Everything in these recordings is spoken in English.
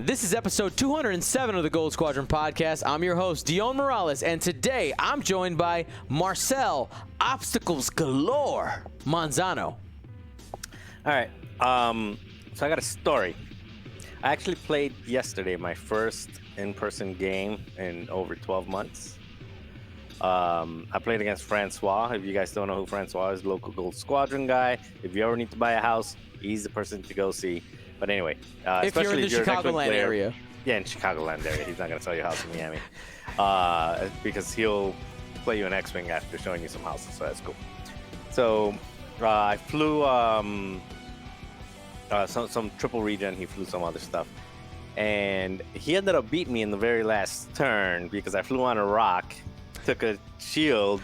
This is episode 207 of the Gold Squadron podcast. I'm your host, Dion Morales, and today I'm joined by Marcel Obstacles Galore Manzano. All right, so I got a story. I actually played yesterday my first in-person game in over 12 months. I played against Francois. If you guys don't know who Francois is, local Gold Squadron guy. If you ever need to buy a house, he's the person to go see. But anyway, if you're in the Chicagoland area. Yeah, in Chicagoland area. He's not going to sell you a house in Miami. Because he'll play you an X-Wing after showing you some houses, so that's cool. So I flew some triple regen. He flew some other stuff. And he ended up beating me in the very last turn because I flew on a rock, took a shield,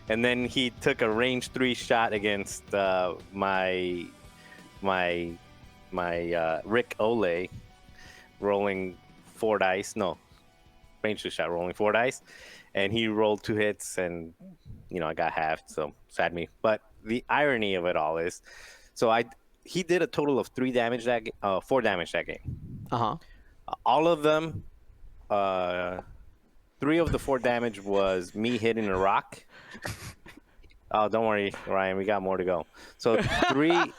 and then he took a range 3 shot against my Rick Ole, rolling 4 dice. No, range 2 shot, rolling 4 dice, and he rolled 2 hits, and I got halved, so sad me. But the irony of it all is, he did a total of 4 damage that game. All of them, 3 of the 4 damage was me hitting a rock. Oh, don't worry, Ryan, we got more to go. So 3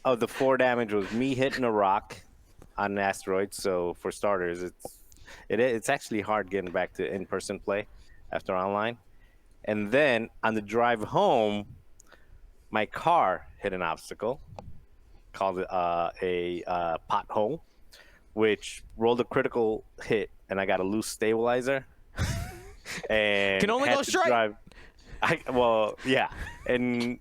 of the 4 damage was me hitting a rock on an asteroid. So for starters, it's actually hard getting back to in-person play after online. And then on the drive home, my car hit an obstacle called a pothole, which rolled a critical hit, and I got a loose stabilizer. And can only go straight. And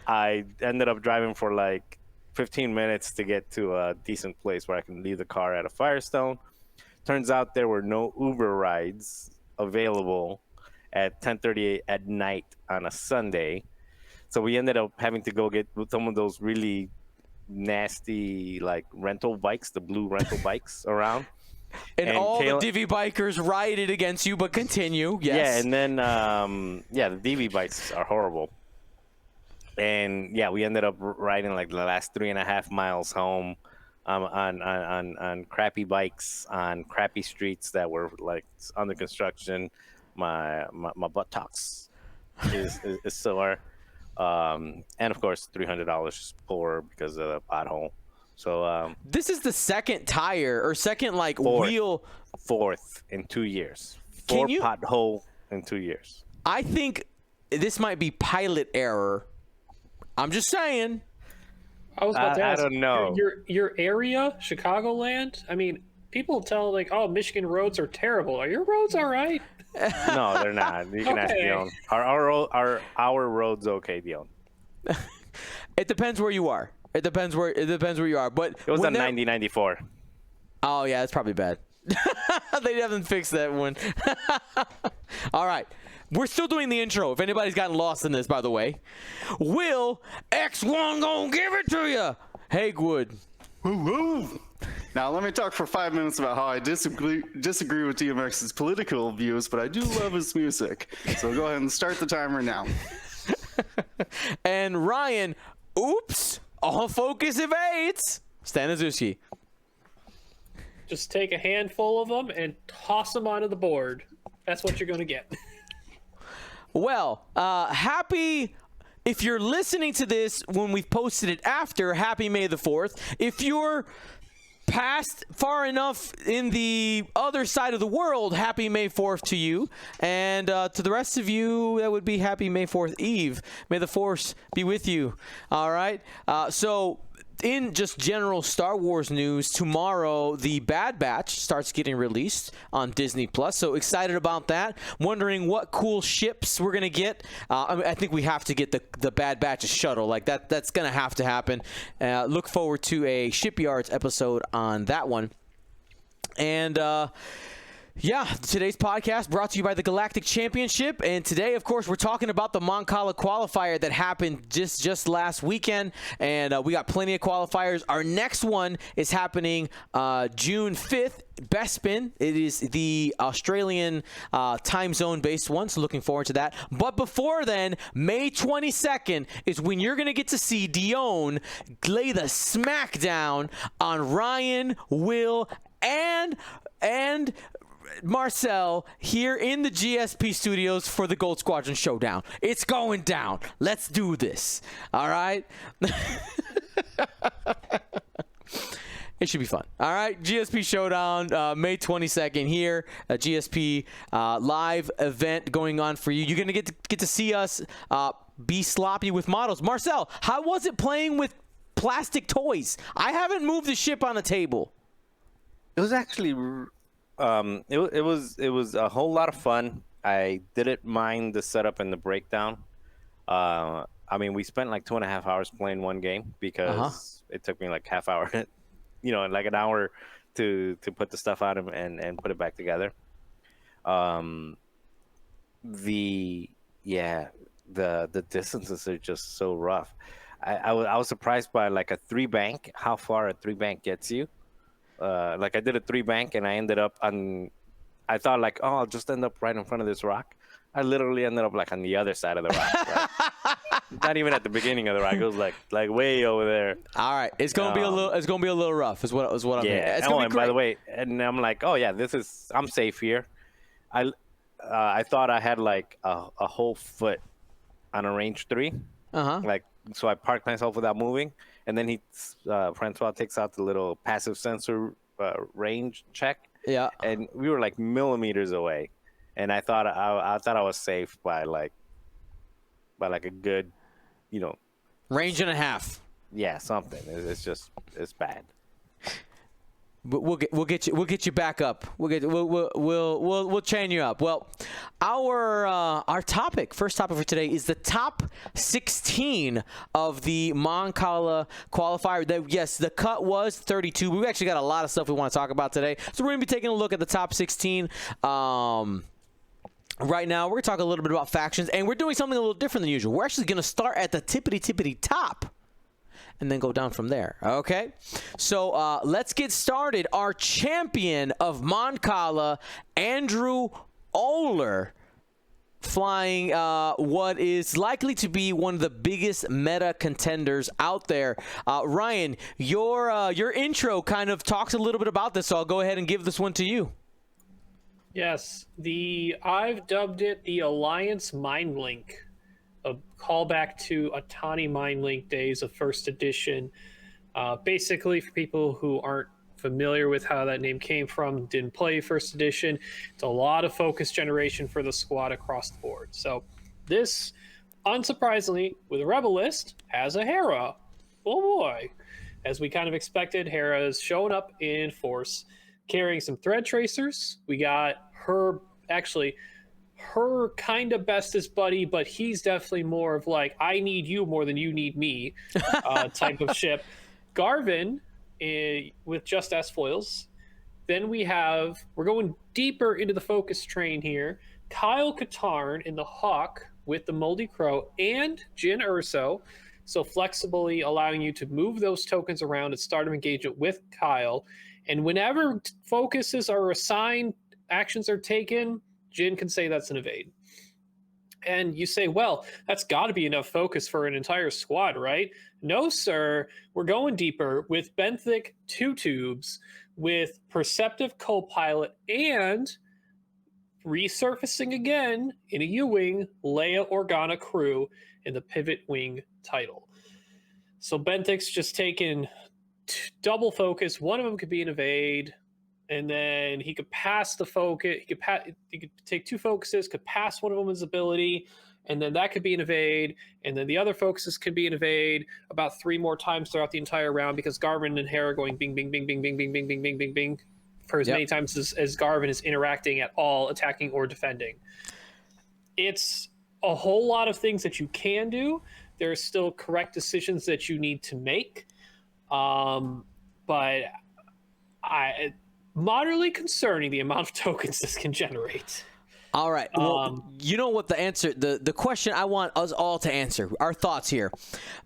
I ended up driving for like 15 minutes to get to a decent place where I can leave the car at a Firestone. Turns out there were no Uber rides available at 10:38 at night on a Sunday. So we ended up having to go get some of those really nasty like rental bikes, the blue rental bikes around. And all the DV bikers rioted against you, but continue. Yes. Yeah, and then the DV bikes are horrible. And yeah, we ended up riding like the last 3.5 miles home on crappy bikes on crappy streets that were like under construction. My buttocks is sore, and of course $300 poor because of the pothole. So this is the second tire or second fourth in 2 years. Pothole in 2 years. I think this might be pilot error. I'm just saying. I was about to ask. I don't know. Your area, Chicagoland. I mean, people tell like, "Oh, Michigan roads are terrible." Are your roads all right? No, they're not. You can ask Dion. Our roads okay, Dion? It depends where you are. It depends where you are. But it was on 90-94. Oh yeah, that's probably bad. They haven't fixed that one. All right. We're still doing the intro. If anybody's gotten lost in this, by the way. Will X1 gonna give it to you? Hagewood. Woo-woo. Now, let me talk for 5 minutes about how I disagree with DMX's political views, but I do love his music. So go ahead and start the timer now. And Ryan, oops, all focus evades. Staniszewski. Just take a handful of them and toss them onto the board. That's what you're going to get. Well, if you're listening to this when we've posted it after, happy May the 4th. If you're past far enough in the other side of the world, happy May 4th to you. And to the rest of you, that would be happy May 4th Eve. May the Force be with you. All right. So in just general Star Wars news, tomorrow the Bad Batch starts getting released on Disney Plus. So excited about that. Wondering what cool ships we're gonna get. I think we have to get the Bad Batch shuttle. Like that's gonna have to happen. Look forward to a Shipyards episode on that one. And yeah, today's podcast brought to you by the Galactic Championship. And today, of course, we're talking about the Mancala Qualifier that happened just last weekend. And we got plenty of qualifiers. Our next one is happening June 5th. Bespin. It is the Australian time zone based one, so looking forward to that. But before then, May 22nd is when you're going to get to see Dion lay the smackdown on Ryan, Will, and Marcel here in the GSP studios for the Gold Squadron Showdown. It's going down. Let's do this. All right? It should be fun. All right, GSP Showdown, May 22nd here. A GSP live event going on for you. You're going to get to see us be sloppy with models. Marcel, how was it playing with plastic toys? I haven't moved the ship on a table. It was actually, it was a whole lot of fun. I didn't mind the setup and the breakdown. I mean, we spent like 2.5 hours playing one game because it took me like half hour, like an hour to put the stuff out and put it back together. The distances are just so rough. I was surprised by like a 3-bank, how far a 3-bank gets you. Like I did a 3-bank and I ended up I thought like, oh, I'll just end up right in front of this rock. I literally ended up like on the other side of the rock. Right? Not even at the beginning of the rock. It was like way over there. All right, it's gonna be a little rough. Is what I'm hearing. It's gonna be great. By the way, and I'm like, oh yeah, I'm safe here. I thought I had like a whole foot on a range 3. Like, so I parked myself without moving, and then Francois takes out the little passive sensor range check. Yeah. And we were like millimeters away, and I thought I was safe by like a good, range and a half. Yeah, something. It's bad. But we'll get you back up. We'll chain you up. Well, our first topic for today is the top 16 of the Mancala Qualifier. Yes, the cut was 32. We've actually got a lot of stuff we want to talk about today, so we're gonna be taking a look at the top 16. Right now, we're gonna talk a little bit about factions, and we're doing something a little different than usual. We're actually gonna start at the tippity top and then go down from there. Okay, so let's get started. Our champion of Mancala, Andrew Oler, flying what is likely to be one of the biggest meta contenders out there. Ryan, your intro kind of talks a little bit about this, so I'll go ahead and give this one to you. Yes, I've dubbed it the Alliance Mind Link, a callback to Atani Mind Link days of first edition. Basically, for people who aren't familiar with how that name came from, didn't play first edition, it's a lot of focus generation for the squad across the board. So this, unsurprisingly, with a Rebel list, has a Hera. Oh boy. As we kind of expected, Hera is showing up in force, carrying some thread tracers. We got her kind of bestest buddy, but he's definitely more of like, I need you more than you need me type of ship. Garvin with just S foils. Then we're going deeper into the focus train here. Kyle Katarn in the Hawk with the Moldy Crow and Jin Urso. So flexibly allowing you to move those tokens around at start of engagement with Kyle. And whenever focuses are assigned, actions are taken, Jin can say that's an evade. And you say, well, that's got to be enough focus for an entire squad, right? No, sir. We're going deeper with Benthic 2 tubes, with Perceptive Co-Pilot, and resurfacing again in a U-Wing, Leia Organa crew in the Pivot Wing title. So Benthic's just taken double focus. One of them could be an evade, and then he could pass the focus. He could take 2 focuses, could pass one of them as ability, and then that could be an evade, and then the other focuses could be an evade about 3 more times throughout the entire round, because Garvin and Hera going bing, bing, bing, bing, bing, bing, bing, bing, bing, bing, bing, for as many times as Garvin is interacting at all, attacking or defending. It's a whole lot of things that you can do. There are still correct decisions that you need to make. But moderately concerning the amount of tokens this can generate. All right. Well, you know what the answer, the question I want us all to answer, our thoughts here.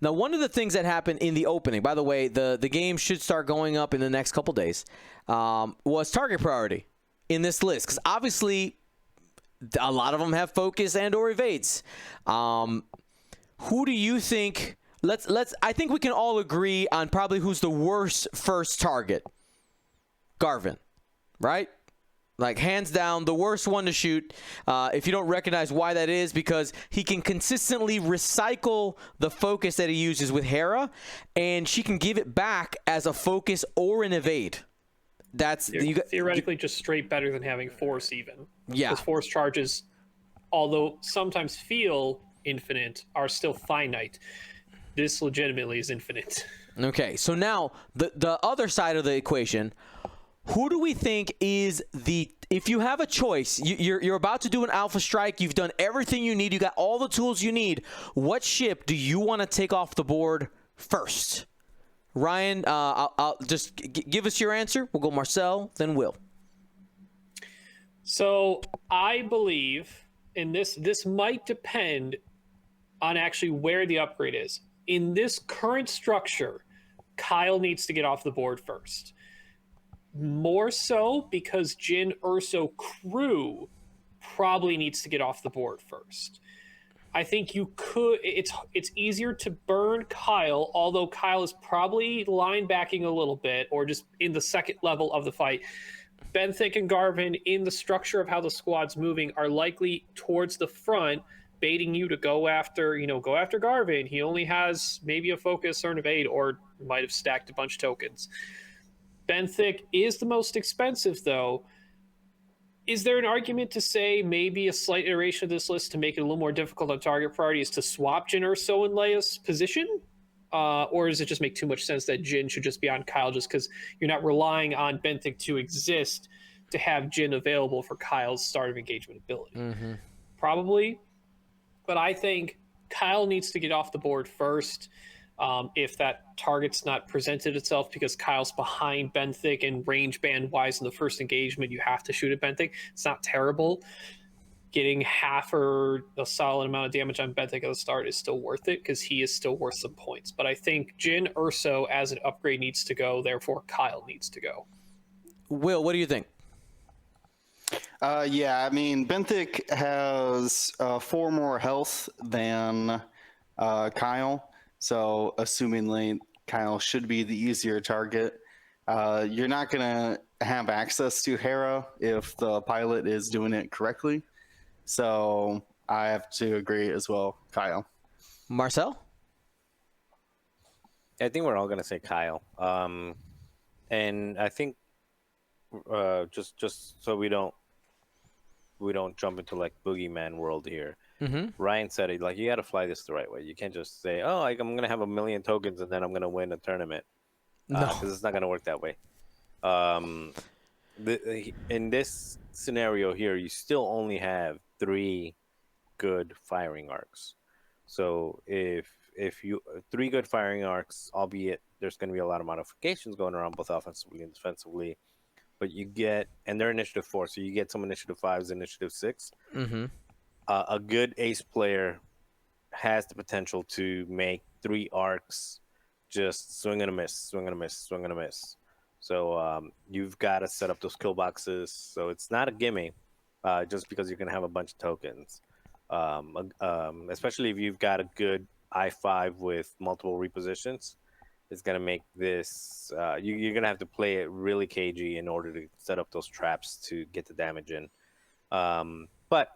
Now, one of the things that happened in the opening, by the way, the game should start going up in the next couple days, was target priority in this list. Because obviously, a lot of them have focus and or evades. Who do you think... I think we can all agree on probably who's the worst first target. Garvin. right? Like, hands down, the worst one to shoot. If you don't recognize why that is, because he can consistently recycle the focus that he uses with Hera, and she can give it back as a focus or an evade. That's theoretically just straight better than having Force even. Yeah. Because Force charges, although sometimes feel infinite, are still finite. This legitimately is infinite. Okay, so now the other side of the equation. Who do we think is if you have a choice, you're about to do an alpha strike, you've done everything you need, you got all the tools you need, what ship do you want to take off the board first? Ryan, I'll just give us your answer. We'll go Marcel, then Will. So I believe, and this might depend on actually where the upgrade is. In this current structure, Kyle needs to get off the board first. More so because Jyn Erso crew probably needs to get off the board first. I think you could. It's easier to burn Kyle, although Kyle is probably line backing a little bit or just in the second level of the fight. Benthic and Garvin, in the structure of how the squad's moving, are likely towards the front, baiting you to go after Garvin. He only has maybe a focus or an evade, or might have stacked a bunch of tokens. Benthic is the most expensive, though. Is there an argument to say maybe a slight iteration of this list to make it a little more difficult on target priority is to swap Jyn Erso and Leia's position? Or does it just make too much sense that Jyn should just be on Kyle just because you're not relying on Benthic to exist to have Jyn available for Kyle's start of engagement ability? Mm-hmm. Probably. But I think Kyle needs to get off the board first. If that target's not presented itself because Kyle's behind Benthic and range band wise in the first engagement, you have to shoot at Benthic. It's not terrible. Getting half or a solid amount of damage on Benthic at the start is still worth it because he is still worth some points. But I think Jyn Erso as an upgrade needs to go. Therefore, Kyle needs to go. Will, what do you think? Yeah, I mean, Benthic has 4 more health than Kyle. So, assumingly, Kyle should be the easier target. You're not going to have access to Hera if the pilot is doing it correctly. So, I have to agree as well, Kyle. Marcel? I think we're all going to say Kyle. And I think just so we don't jump into like boogeyman world here. Mm-hmm. Ryan said it, like, you got to fly this the right way. You can't just say, oh, I'm going to have 1 million tokens and then I'm going to win a tournament. No. Because it's not going to work that way. In this scenario here, you still only have 3 good firing arcs. So if you 3 good firing arcs, albeit there's going to be a lot of modifications going around both offensively and defensively, but you get, and they're initiative 4, so you get some initiative 5s, initiative 6. Mm-hmm. A good ace player has the potential to make 3 arcs just swing and a miss, swing and a miss, swing and a miss. So you've got to set up those kill boxes. So it's not a gimme just because you're going to have a bunch of tokens. Especially if you've got a good I5 with multiple repositions, it's going to make this... you're going to have to play it really cagey in order to set up those traps to get the damage in. But...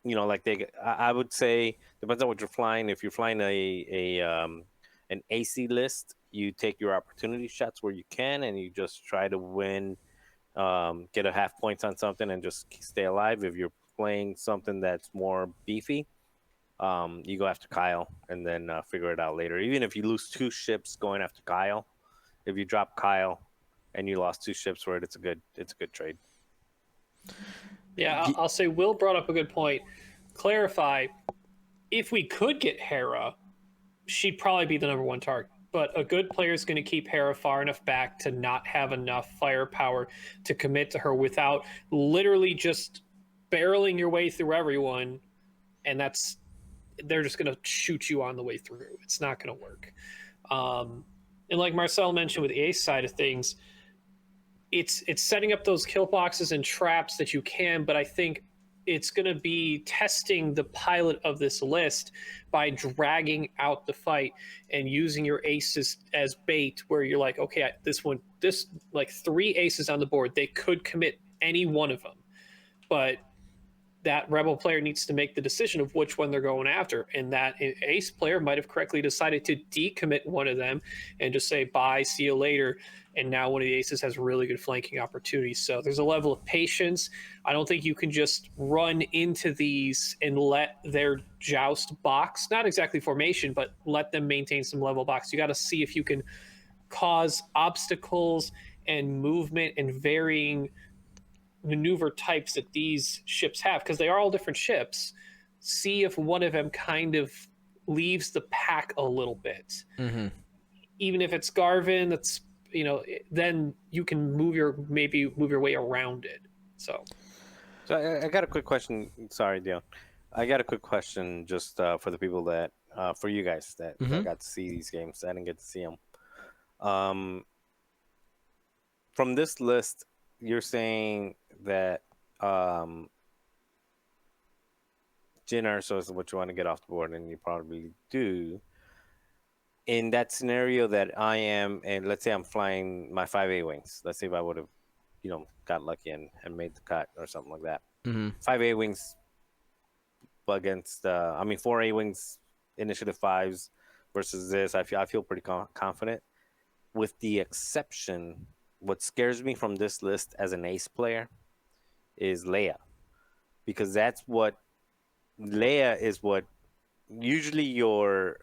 you know, like I would say, depends on what you're flying. If you're flying an AC list, you take your opportunity shots where you can, and you just try to win, get a half points on something, and just stay alive. If you're playing something that's more beefy, you go after Kyle, and then figure it out later. Even if you lose 2 ships going after Kyle, if you drop Kyle and you lost 2 ships for it, it's a good trade. Yeah, I'll say Will brought up a good point. Clarify, if we could get Hera, she'd probably be the number 1 target. But a good player is going to keep Hera far enough back to not have enough firepower to commit to her without literally just barreling your way through everyone. And they're just going to shoot you on the way through. It's not going to work. And like Marcel mentioned with the ace side of things, it's setting up those kill boxes and traps that you can, but I think it's going to be testing the pilot of this list by dragging out the fight and using your aces as bait, where you're like, okay, this like 3 aces on the board, they could commit any one of them. But that rebel player needs to make the decision of which one they're going after. And that ace player might have correctly decided to decommit one of them and just say, bye, see you later. And now one of the aces has really good flanking opportunities. So there's a level of patience. I don't think you can just run into these and let their joust box, not exactly formation, but let them maintain some level box. You got to see if you can cause obstacles and movement and varying maneuver types that these ships have, because they are all different ships. See if one of them kind of leaves the pack a little bit. Mm-hmm. Even if it's Garvin, that's, then you can move your way around it. So I got a quick question. Sorry, Dion. I got a quick question just for the people that, for you guys that got to see these games. I didn't get to see them. From this list, you're saying that Jyn Erso is what you want to get off the board, and you probably do. In that scenario that I am, and let's say I'm flying my 5A wings. Let's say if I would have, got lucky and made the cut or something like that. 5A wings against, 4A wings, initiative 5s versus this. I feel pretty confident. With the exception, what scares me from this list as an ace player is Leia, because Leia is what usually your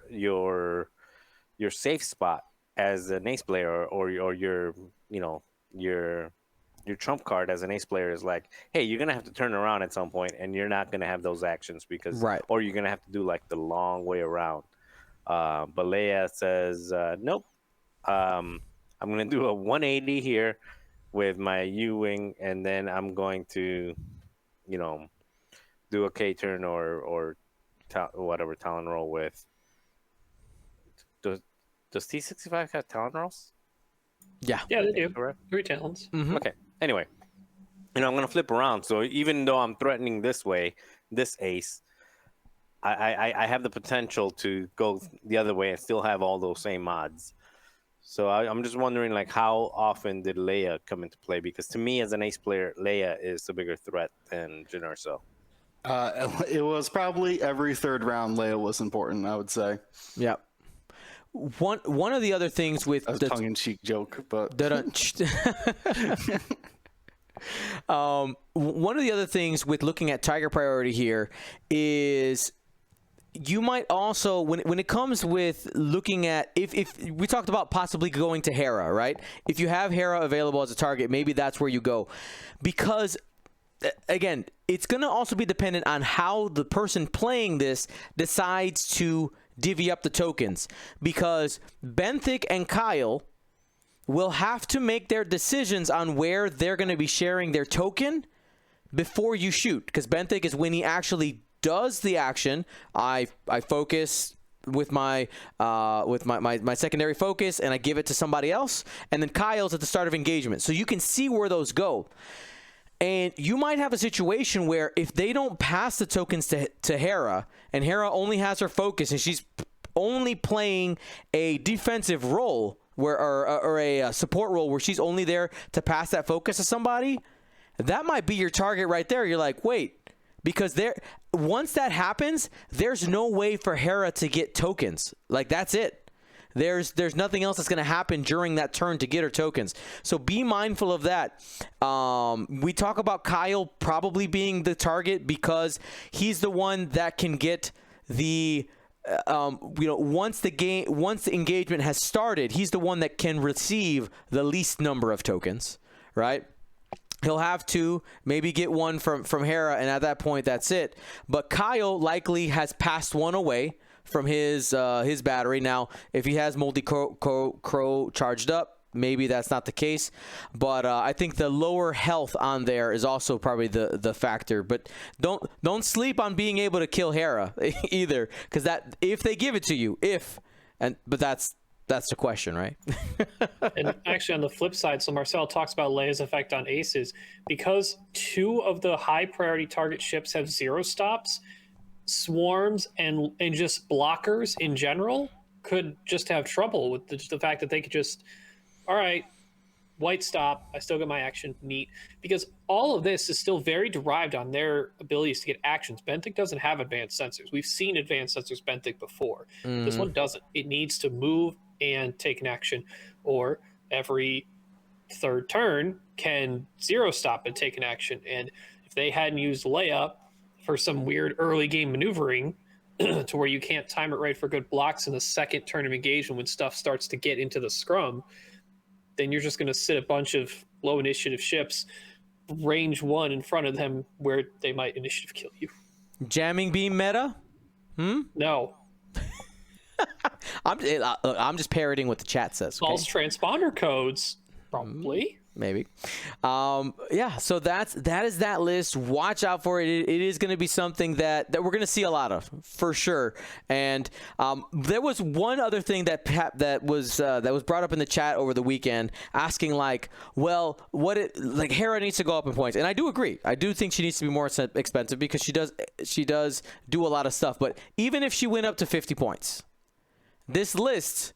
safe spot as an ace player, or your trump card as an ace player is like, hey, you're gonna have to turn around at some point, and you're not gonna have those actions because, or you're gonna have to do like the long way around. But Leia says, nope. I'm gonna do a 180 here with my U-wing, and then I'm going to, do a K-turn or whatever Talon roll with. Does T65 have Talon rolls? Yeah, they do. Correct? 3 Talons. Mm-hmm. Okay. Anyway, I'm gonna flip around. So even though I'm threatening this way, this ace, I have the potential to go the other way and still have all those same mods. So I'm just wondering, like, how often did Leia come into play? Because to me, as an ace player, Leia is the bigger threat than Jyn Erso. It was probably every third round. Leia was important, I would say. Yeah. One of the other things with a tongue-in-cheek joke, but one of the other things with looking at Tiger priority here is you might also, when it comes with looking at, if we talked about possibly going to Hera, right? If you have Hera available as a target, maybe that's where you go, because again, it's going to also be dependent on how the person playing this decides to divvy up the tokens, because Benthic and Kyle will have to make their decisions on where they're going to be sharing their token before you shoot, because Benthic is when he actually does the action. I focus with my secondary focus, and I give it to somebody else, and then Kyle's at the start of engagement, so you can see where those go. And you might have a situation where if they don't pass the tokens to Hera, and Hera only has her focus, and she's only playing a defensive role or a support role where she's only there to pass that focus to somebody, that might be your target right there. You're like, wait, because once that happens, there's no way for Hera to get tokens. Like, that's it. There's nothing else that's going to happen during that turn to get her tokens. So be mindful of that. We talk about Kyle probably being the target because he's the one that can get the once the engagement has started, he's the one that can receive the least number of tokens, right? He'll have to maybe get one from Hera, and at that point, that's it. But Kyle likely has passed one away from his battery. Now, if he has Moldy Crow charged up, maybe that's not the case. But I think the lower health on there is also probably the factor. But don't sleep on being able to kill Hera either, because that if they give it to you, but that's the question, right? And actually, on the flip side, so Marcel talks about Leia's effect on aces. Because 2 of the high priority target ships have 0 stops, swarms and just blockers in general could just have trouble with the fact that they could just, all right, white stop. I still get my action. Neat. Because all of this is still very derived on their abilities to get actions. Benthic doesn't have advanced sensors. We've seen advanced sensors Benthic before. This one doesn't. It needs to move and take an action, or every third turn can zero stop and take an action. And if they hadn't used Leia for some weird early game maneuvering to where you can't time it right for good blocks in the second turn of engagement when stuff starts to get into the scrum, then you're just going to sit a bunch of low initiative ships range 1 in front of them where they might initiative kill you. Jamming beam meta? No. I'm just parroting what the chat says. Okay? False transponder codes, probably. Maybe. Yeah, so that is that list. Watch out for it. It is going to be something that we're going to see a lot of, for sure. And there was one other thing that was brought up in the chat over the weekend, asking like, well, like Hera needs to go up in points, and I do agree. I do think she needs to be more expensive because she does do a lot of stuff. But even if she went up to 50 points, this list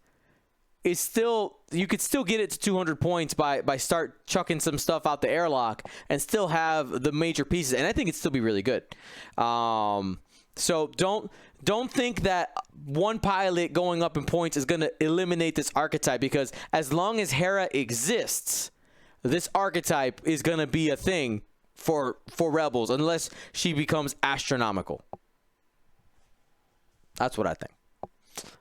is still, you could still get it to 200 points by start chucking some stuff out the airlock and still have the major pieces, and I think it'd still be really good. So don't think that one pilot going up in points is going to eliminate this archetype, because as long as Hera exists, this archetype is going to be a thing for Rebels unless she becomes astronomical. That's what I think.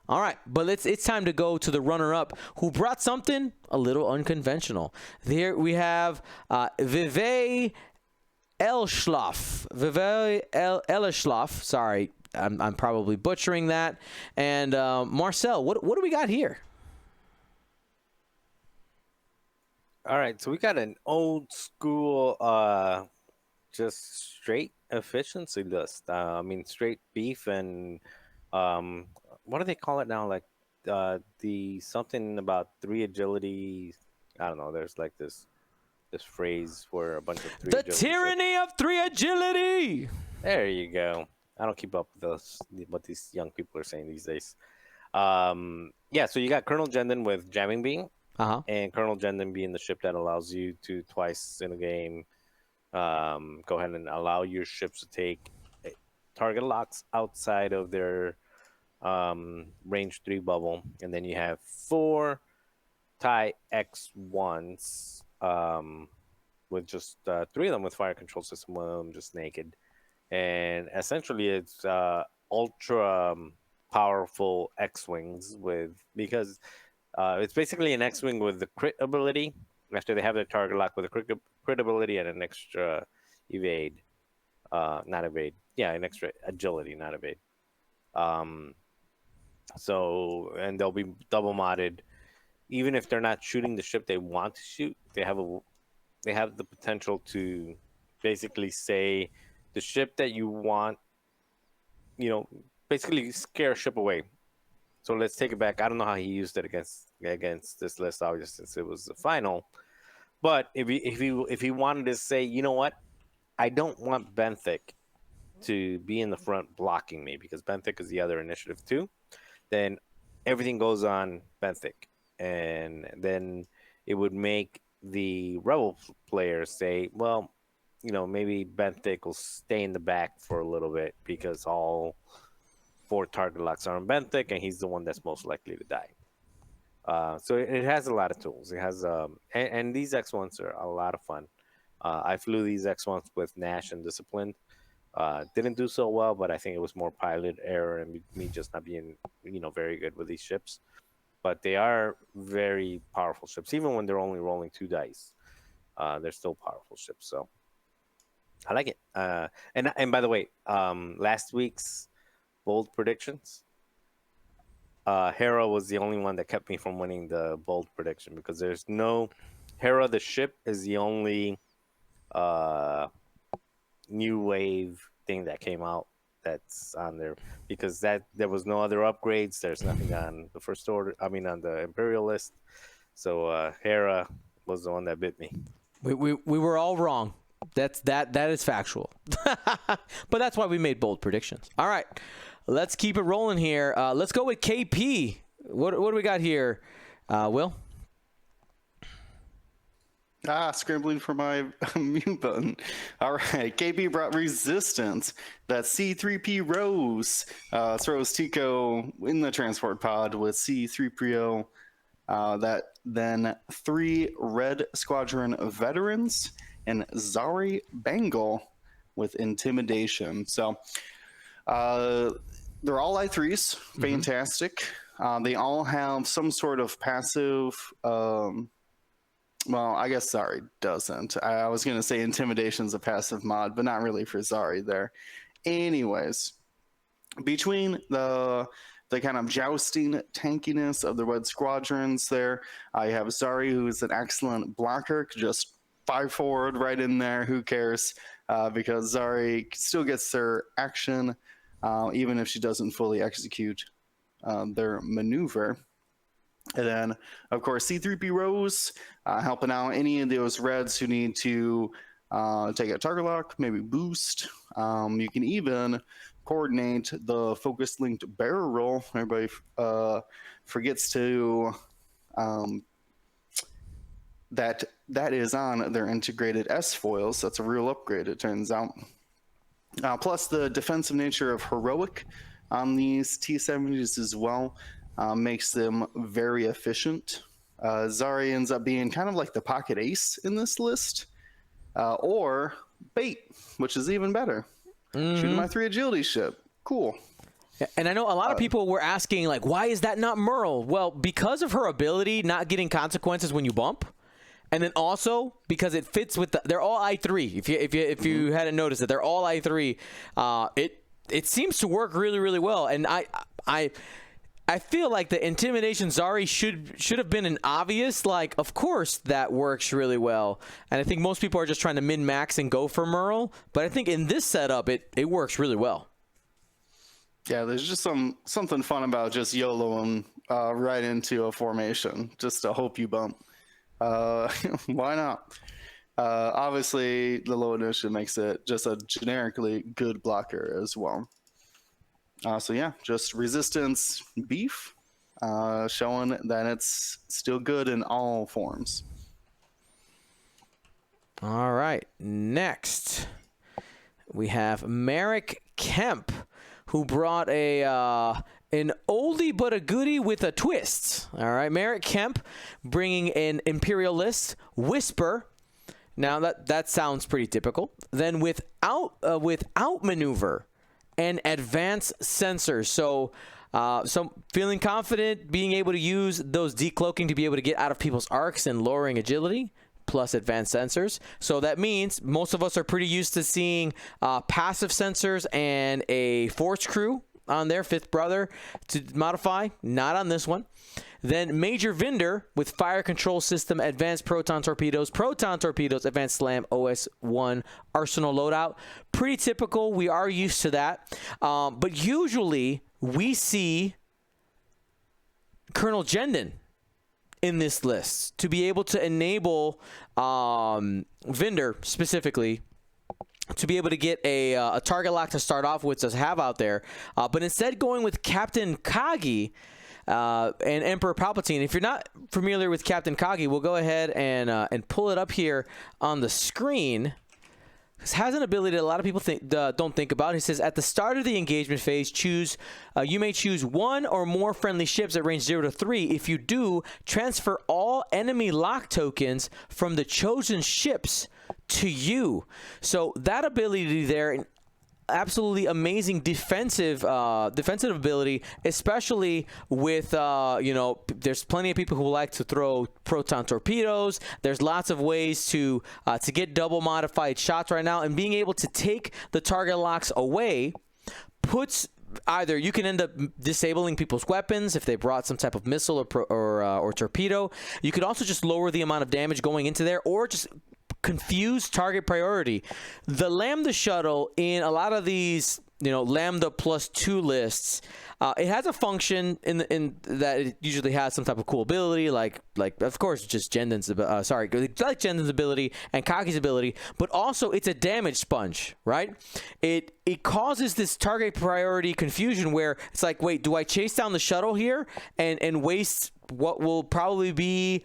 All right, but it's time to go to the runner-up, who brought something a little unconventional. There we have Vivek Elschloff. Sorry, I'm probably butchering that. And Marcel, what do we got here? All right, so we got an old school, just straight efficiency list. I mean, straight beef and what do they call it now? Like the something about 3 agility. I don't know. There's like this phrase where a bunch of 3 The agility tyranny of 3 agility. There you go. I don't keep up with what these young people are saying these days. Yeah, so you got Colonel Jendon with jamming beam, and Colonel Jendon being the ship that allows you to twice in a game go ahead and allow your ships to take target locks outside of their range 3 bubble, and then you have 4 TIE X1s with just 3 of them with fire control system, 1 of them just naked, and essentially it's ultra powerful X-wings because it's basically an X-wing with the crit ability after they have their target lock with a crit ability and an extra evade, not evade, yeah, an extra agility, not evade. So, and they'll be double modded. Even if they're not shooting the ship they want to shoot, they have the potential to basically say the ship that you want, basically scare a ship away. So let's take it back. I don't know how he used it against this list, obviously, since it was the final. But if he wanted to say, you know what, I don't want Benthic to be in the front blocking me because Benthic is the other initiative too, then everything goes on Benthic, and then it would make the Rebel players say, well, maybe Benthic will stay in the back for a little bit because all 4 target locks are on Benthic, and he's the one that's most likely to die. So it has a lot of tools. It has and these X1s are a lot of fun. I flew these X1s with Nash and Disciplined. Didn't do so well, but I think it was more pilot error and me just not being, very good with these ships. But they are very powerful ships, even when they're only rolling 2 dice. They're still powerful ships, so I like it. And by the way, last week's bold predictions, Hera was the only one that kept me from winning the bold prediction, because there's no Hera. The ship is the only new wave thing that came out that's on there, because there was no other upgrades. There's nothing on the First Order. I mean, on the Imperial list. So Hera was the one that bit me. We were all wrong. That is factual. But that's why we made bold predictions. All right, let's keep it rolling here. Let's go with KP. What do we got here, Will? Scrambling for my mute button. All right, KB brought Resistance. That's C3P Rose. Throws Tico in the transport pod with C3PO. Then 3 Red Squadron veterans and Zari Bangle with Intimidation. So they're all I3s. Fantastic. They all have some sort of passive. Well, I guess Zari doesn't. I was going to say Intimidation's a passive mod, but not really for Zari there. Anyways, between the kind of jousting tankiness of the Red Squadrons there, I have Zari, who is an excellent blocker, could just 5 forward right in there. Who cares? Because Zari still gets their action, even if she doesn't fully execute their maneuver. And then, of course, C3P Rose, helping out any of those Reds who need to take a target lock, maybe boost. You can even coordinate the focus linked barrel roll. Everybody forgets to that is on their integrated S foils. That's a real upgrade, it turns out. Plus the defensive nature of heroic on these T-70s as well makes them very efficient. Zari ends up being kind of like the pocket ace in this list, or bait, which is even better. Shooting my 3 agility ship. Cool. And I know a lot of people were asking, like, why is that not Merle? Well, because of her ability not getting consequences when you bump. And then also because it fits with they're all I3. If you hadn't noticed it, they're all I3. It seems to work really, really well. And I feel like the Intimidation Zari should have been an obvious, like, of course that works really well. And I think most people are just trying to min-max and go for Merle. But I think in this setup, it works really well. Yeah, there's just something fun about just YOLOing right into a formation, just to hope you bump. Why not? Obviously, the low initiative makes it just a generically good blocker as well. So yeah, just resistance beef, showing that it's still good in all forms. All right, next we have Merrick Kemp, who brought an oldie but a goodie with a twist. All right, Merrick Kemp bringing an Imperialist Whisper. Now that sounds pretty typical. Then without maneuver and advanced sensors. So feeling confident, being able to use those decloaking to be able to get out of people's arcs and lowering agility, plus advanced sensors. So that means most of us are pretty used to seeing passive sensors and a force crew on their 5th brother to modify. Not on this one. Then Major Vinder with fire control system, advanced proton torpedoes, advanced slam, OS1 arsenal loadout. Pretty typical. We are used to that. But usually we see Colonel Jendon in this list to be able to enable Vinder specifically to be able to get a target lock to start off with, to have out there. But instead going with Captain Kagi and Emperor Palpatine. If you're not familiar with Captain Kagi, we'll go ahead and pull it up here on the screen. This has an ability that a lot of people don't think about. He says, at the start of the engagement phase, you may choose 1 or more friendly ships at range 0 to 3. If you do, transfer all enemy lock tokens from the chosen ships to you. So that ability there, absolutely amazing defensive ability, especially with there's plenty of people who like to throw proton torpedoes. There's lots of ways to get double modified shots right now, and being able to take the target locks away puts either you can end up disabling people's weapons if they brought some type of missile or torpedo. You could also just lower the amount of damage going into there, or just confuse target priority. The Lambda shuttle in a lot of these, Lambda +2 lists, it has a function in that it usually has some type of cool ability, like of course just Jendon's Jendon's ability and Kagi's ability, but also it's a damage sponge, right? It causes this target priority confusion where it's like, wait, do I chase down the shuttle here and waste what will probably be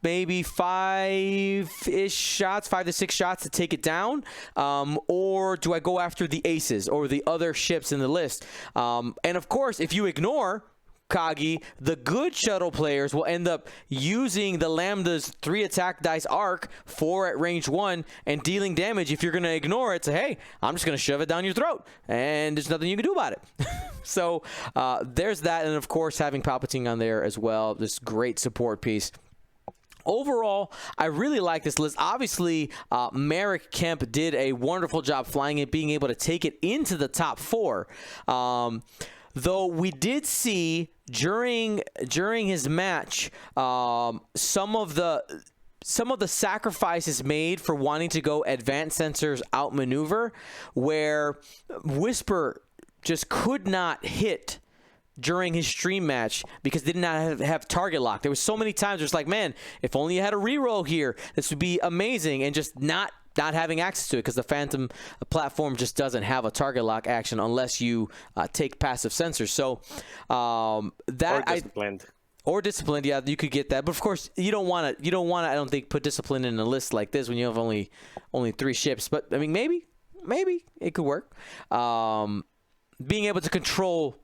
maybe 5-ish shots, 5 to 6 shots to take it down? Or do I go after the aces or the other ships in the list? And of course, if you ignore Kagi, the good shuttle players will end up using the Lambda's 3 attack dice arc, 4 at range 1, and dealing damage. If you're going to ignore it, say, hey, I'm just going to shove it down your throat, and there's nothing you can do about it. So there's that, and of course having Palpatine on there as well, this great support piece. Overall, I really like this list. Obviously, Merrick Kemp did a wonderful job flying it, being able to take it into the top 4. Though we did see during his match some of the sacrifices made for wanting to go advanced sensors outmaneuver, where Whisper just could not hit during his stream match because they did not have target lock. There was so many times where it's like, man, if only you had a reroll here, this would be amazing, and just not having access to it because the Phantom platform just doesn't have a target lock action unless you take passive sensors. So or disciplined, yeah, you could get that. But of course, you don't want to. I don't think, put discipline in a list like this when you have only 3 ships. But I mean, maybe it could work. Being able to control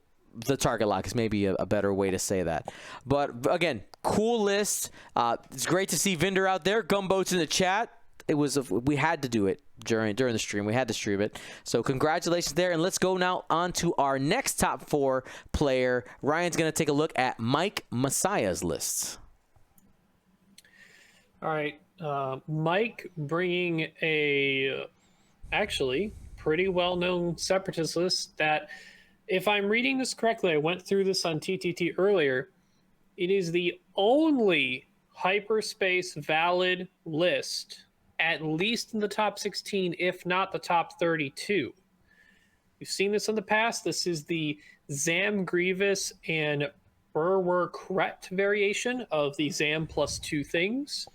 the target lock is maybe a better way to say that. But again, cool list. It's great to see Vinder out there. Gumboat's in the chat. We had to do it during the stream. We had to stream it. So congratulations there. And let's go now on to our next top 4 player. Ryan's going to take a look at Mike Messiah's lists. All right. Mike bringing a actually pretty well-known Separatist list that, if I'm reading this correctly, I went through this on TTT earlier. It is the only hyperspace valid list, at least in the top 16, if not the top 32. We've seen this in the past. This is the Zam Grievous and Burwer Kret variation of the Zam plus 2 things.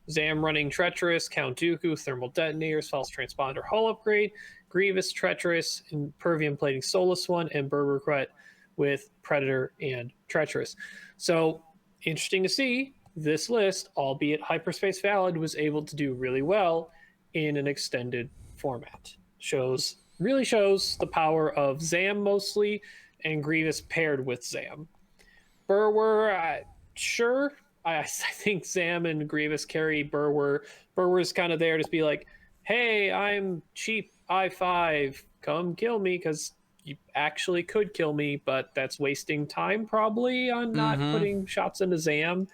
Zam running Treacherous, Count Dooku, Thermal Detonators, False Transponder, Hull Upgrade, Grievous, Treacherous, Impervium Plating, Soulless One, and Burwer Kret with Predator and Treacherous. So, interesting to see. This list, albeit hyperspace valid, was able to do really well in an extended format. Really shows the power of Zam mostly, and Grievous paired with Zam. Burwer, sure. I think Zam and Grievous carry Burwer. Burwer's kind of there to be like, hey, I'm cheap I5, come kill me, because you actually could kill me, but that's wasting time probably on not putting shots into Zam.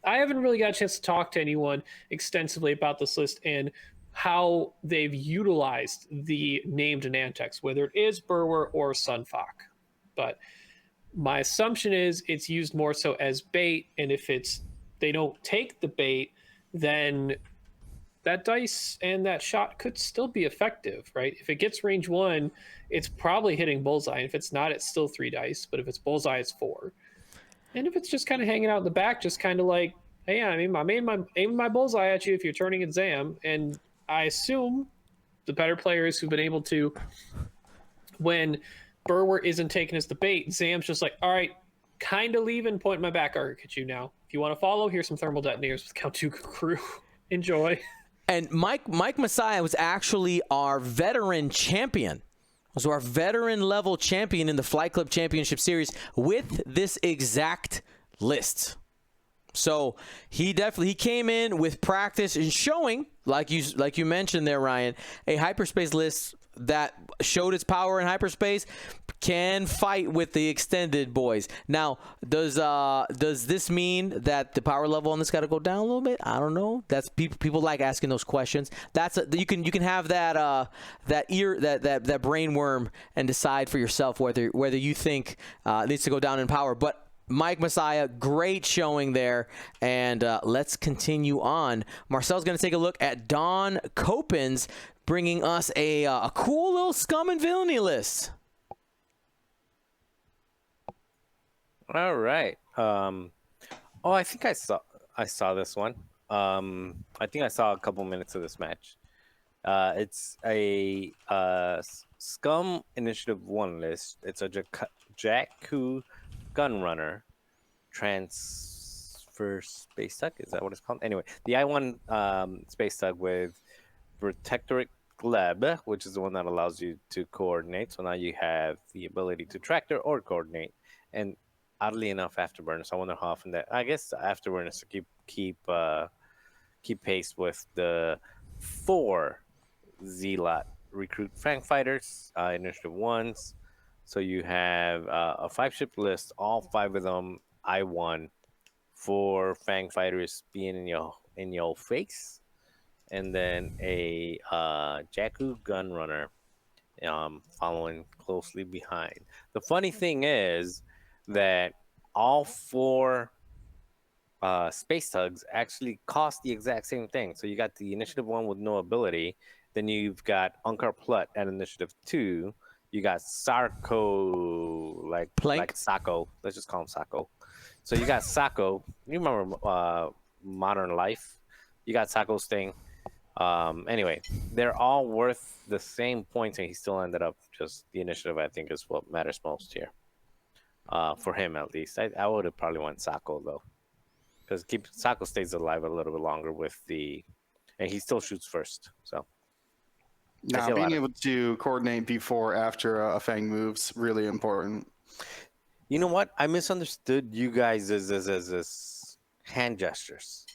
I haven't really got a chance to talk to anyone extensively about this list and how they've utilized the named Nantex, whether it is Burwer or Sunfok. But my assumption is it's used more so as bait, and if they don't take the bait, then that dice and that shot could still be effective, right? If it gets range 1, it's probably hitting bullseye. And if it's not, it's still 3 dice. But if it's bullseye, it's 4. And if it's just kind of hanging out in the back, just kind of like, hey, I'm aiming my bullseye at you if you're turning at Zam. And I assume the better players who've been able to, when Burwer isn't taken as the bait, Zam's just like, all right, kind of leaving, point my back arc at you now. If you want to follow, here's some Thermal Detonators with Count Dooku crew. Enjoy. And Mike Messiah was actually our veteran champion. Was our veteran level champion in the Flight Club Championship Series with this exact list. So he came in with practice and showing, like you mentioned there, Ryan, a hyperspace list that showed its power in hyperspace can fight with the extended boys. Now, does this mean that the power level on this got to go down a little bit? I don't know. That's people like asking those questions. You can have that brain worm and decide for yourself whether you think it needs to go down in power. But Mike Messiah, great showing there. And let's continue on. Marcel's going to take a look at Don Copens, bringing us a cool little scum and villainy list. All right. I think I saw this one. I think I saw a couple minutes of this match. It's a Scum Initiative 1 list. It's a Jakku Gunrunner first space tug. Is that what it's called? Anyway, the I-1 space tug with Protectorate Gleb, which is the one that allows you to coordinate. So now you have the ability to tractor or coordinate. And oddly enough, afterburners. I wonder how often that. I guess afterburners to keep pace with the 4 Zealot recruit Frank fighters, initiative 1s. So you have a 5-ship list, all 5 of them I-1, 4 Fang fighters being in your face, and then a Jakku gunrunner following closely behind. The funny thing is that all 4 space tugs actually cost the exact same thing. So you got the initiative 1 with no ability, then you've got Unkar Plut at initiative 2. You got Sarko, like Sako. Let's just call him Sako. So you got Sako. You remember Modern Life? You got Sako's thing. Anyway, they're all worth the same points, and he still ended up just the initiative. I think is what matters most here, for him at least. I would have probably went Sako though, because Sako stays alive a little bit longer with and he still shoots first. So. Now, being able to coordinate before, after a Fang move's really important. You know what? I misunderstood you guys as hand gestures.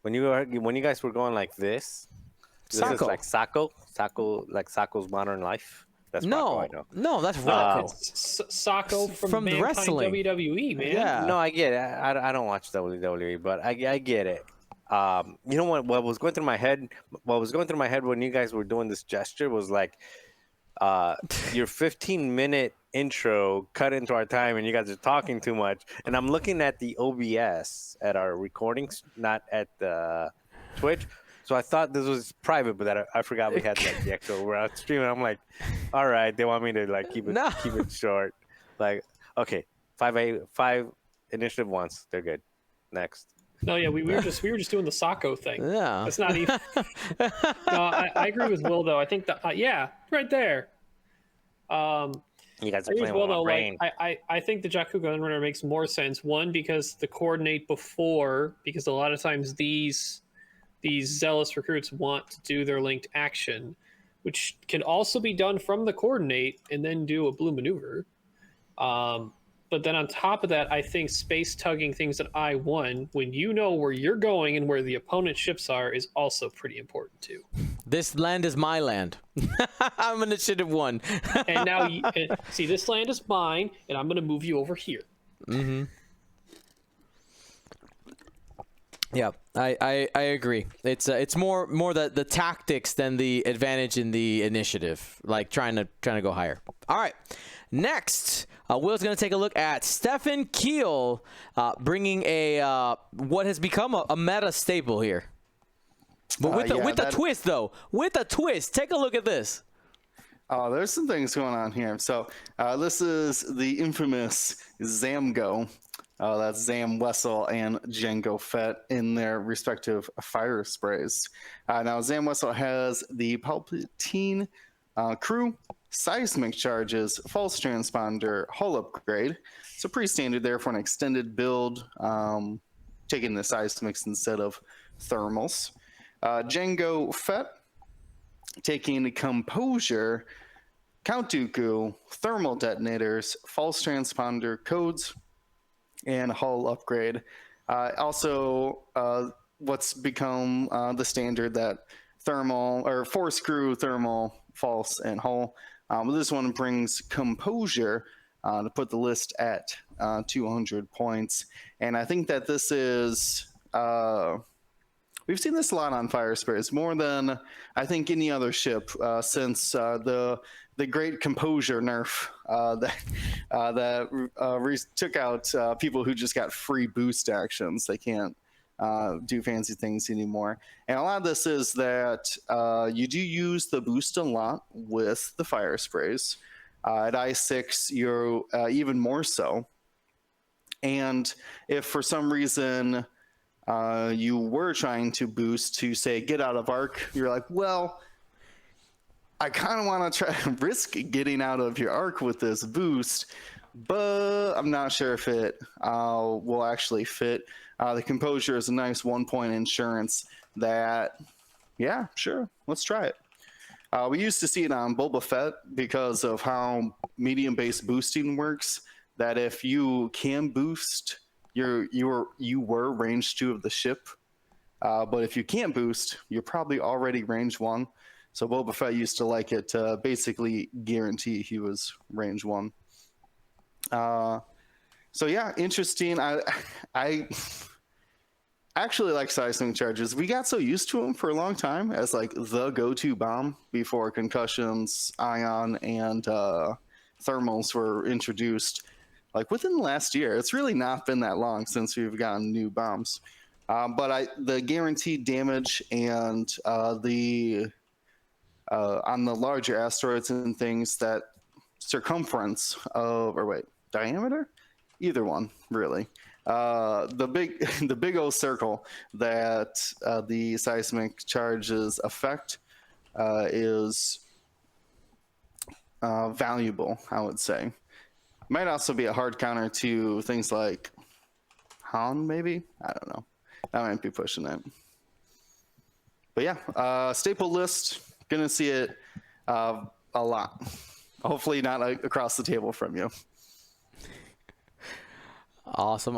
When you guys were going like this is like Sako, like Sako's Modern Life. That's Sako, I know. No, that's Rocco. Sako from the wrestling WWE, man. Yeah. No, I get it. I don't watch WWE, but I get it. You know what was going through my head? What was going through my head when you guys were doing this gesture was like, your 15-minute intro cut into our time, and you guys are talking too much. And I'm looking at the OBS at our recordings, not at the Twitch. So I thought this was private, but I forgot we had like the actual we're out streaming. I'm like, all right, they want me to like keep it short. Like, okay, 5 initiative 1s, they're good. Next. No, yeah, we were just doing the Sako thing. Yeah, it's not even. No, I agree with Will though. I think that yeah, right there. You guys are playing with my brain. I think the Jakku Gunrunner makes more sense. One, because the coordinate before, because a lot of times these zealous recruits want to do their linked action, which can also be done from the coordinate and then do a blue maneuver. But then on top of that, I think space tugging things at I-1, when you know where you're going and where the opponent's ships are, is also pretty important too. This land is my land. I'm initiative 1. And now, see, this land is mine, and I'm going to move you over here. Mm-hmm. Yeah, I agree. It's more the tactics than the advantage in the initiative, like trying to go higher. All right, next, Will's going to take a look at Stefan Keel, bringing a what has become a meta staple here, but with a twist though. With a twist, take a look at this. Oh, there's some things going on here. So this is the infamous Zamgo. That's Zam Wessel and Django Fett in their respective fire sprays. Now, Zam Wessel has the Palpatine crew, seismic charges, false transponder, hull upgrade. So pretty standard there for an extended build, taking the seismics instead of thermals. Django Fett taking Composure, Count Dooku, thermal detonators, false transponder codes, and hull upgrade. Also, what's become the standard that thermal or force crew, thermal, false, and hull. This one brings Composure to put the list at 200 points. And I think that this is we've seen this a lot on Fire Sprays, more than I think any other ship since the great Composure nerf that took out people who just got free boost actions. They can't do fancy things anymore. And a lot of this is that you do use the boost a lot with the Fire Sprays. At I6, you're even more so. And if for some reason you were trying to boost to, say, get out of arc, you're like, well, I kind of want to try to risk getting out of your arc with this boost, but I'm not sure if it will actually fit. The composure is a nice 1-point insurance that, yeah, sure, let's try it. We used to see it on Boba Fett because of how medium-based boosting works. That if you can boost, you were range 2 of the ship, but if you can't boost, you're probably already range 1. So Boba Fett used to like it to basically guarantee he was range 1. So yeah, interesting. I actually like seismic charges. We got so used to them for a long time as like the go-to bomb before concussions, ion, and thermals were introduced. Like within the last year, it's really not been that long since we've gotten new bombs. But the guaranteed damage and the on the larger asteroids and things, that circumference of, or wait, diameter? Either one, really. The big old circle that the seismic charges affect is valuable, I would say. Might also be a hard counter to things like Han, maybe? I don't know. That might be pushing it. But yeah, staple list, gonna see it a lot. Hopefully not across the table from you. Awesome.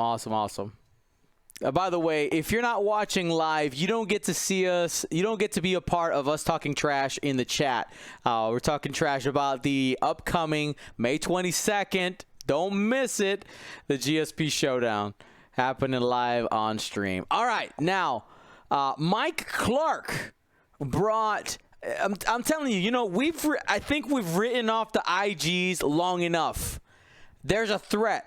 By the way, if you're not watching live, you don't get to see us. You don't get to be a part of us talking trash in the chat. We're talking trash about the upcoming May 22nd. Don't miss it. The GSP Showdown happening live on stream. All right, now Mike Clark brought. I'm telling you, I think we've written off the IGs long enough. There's a threat.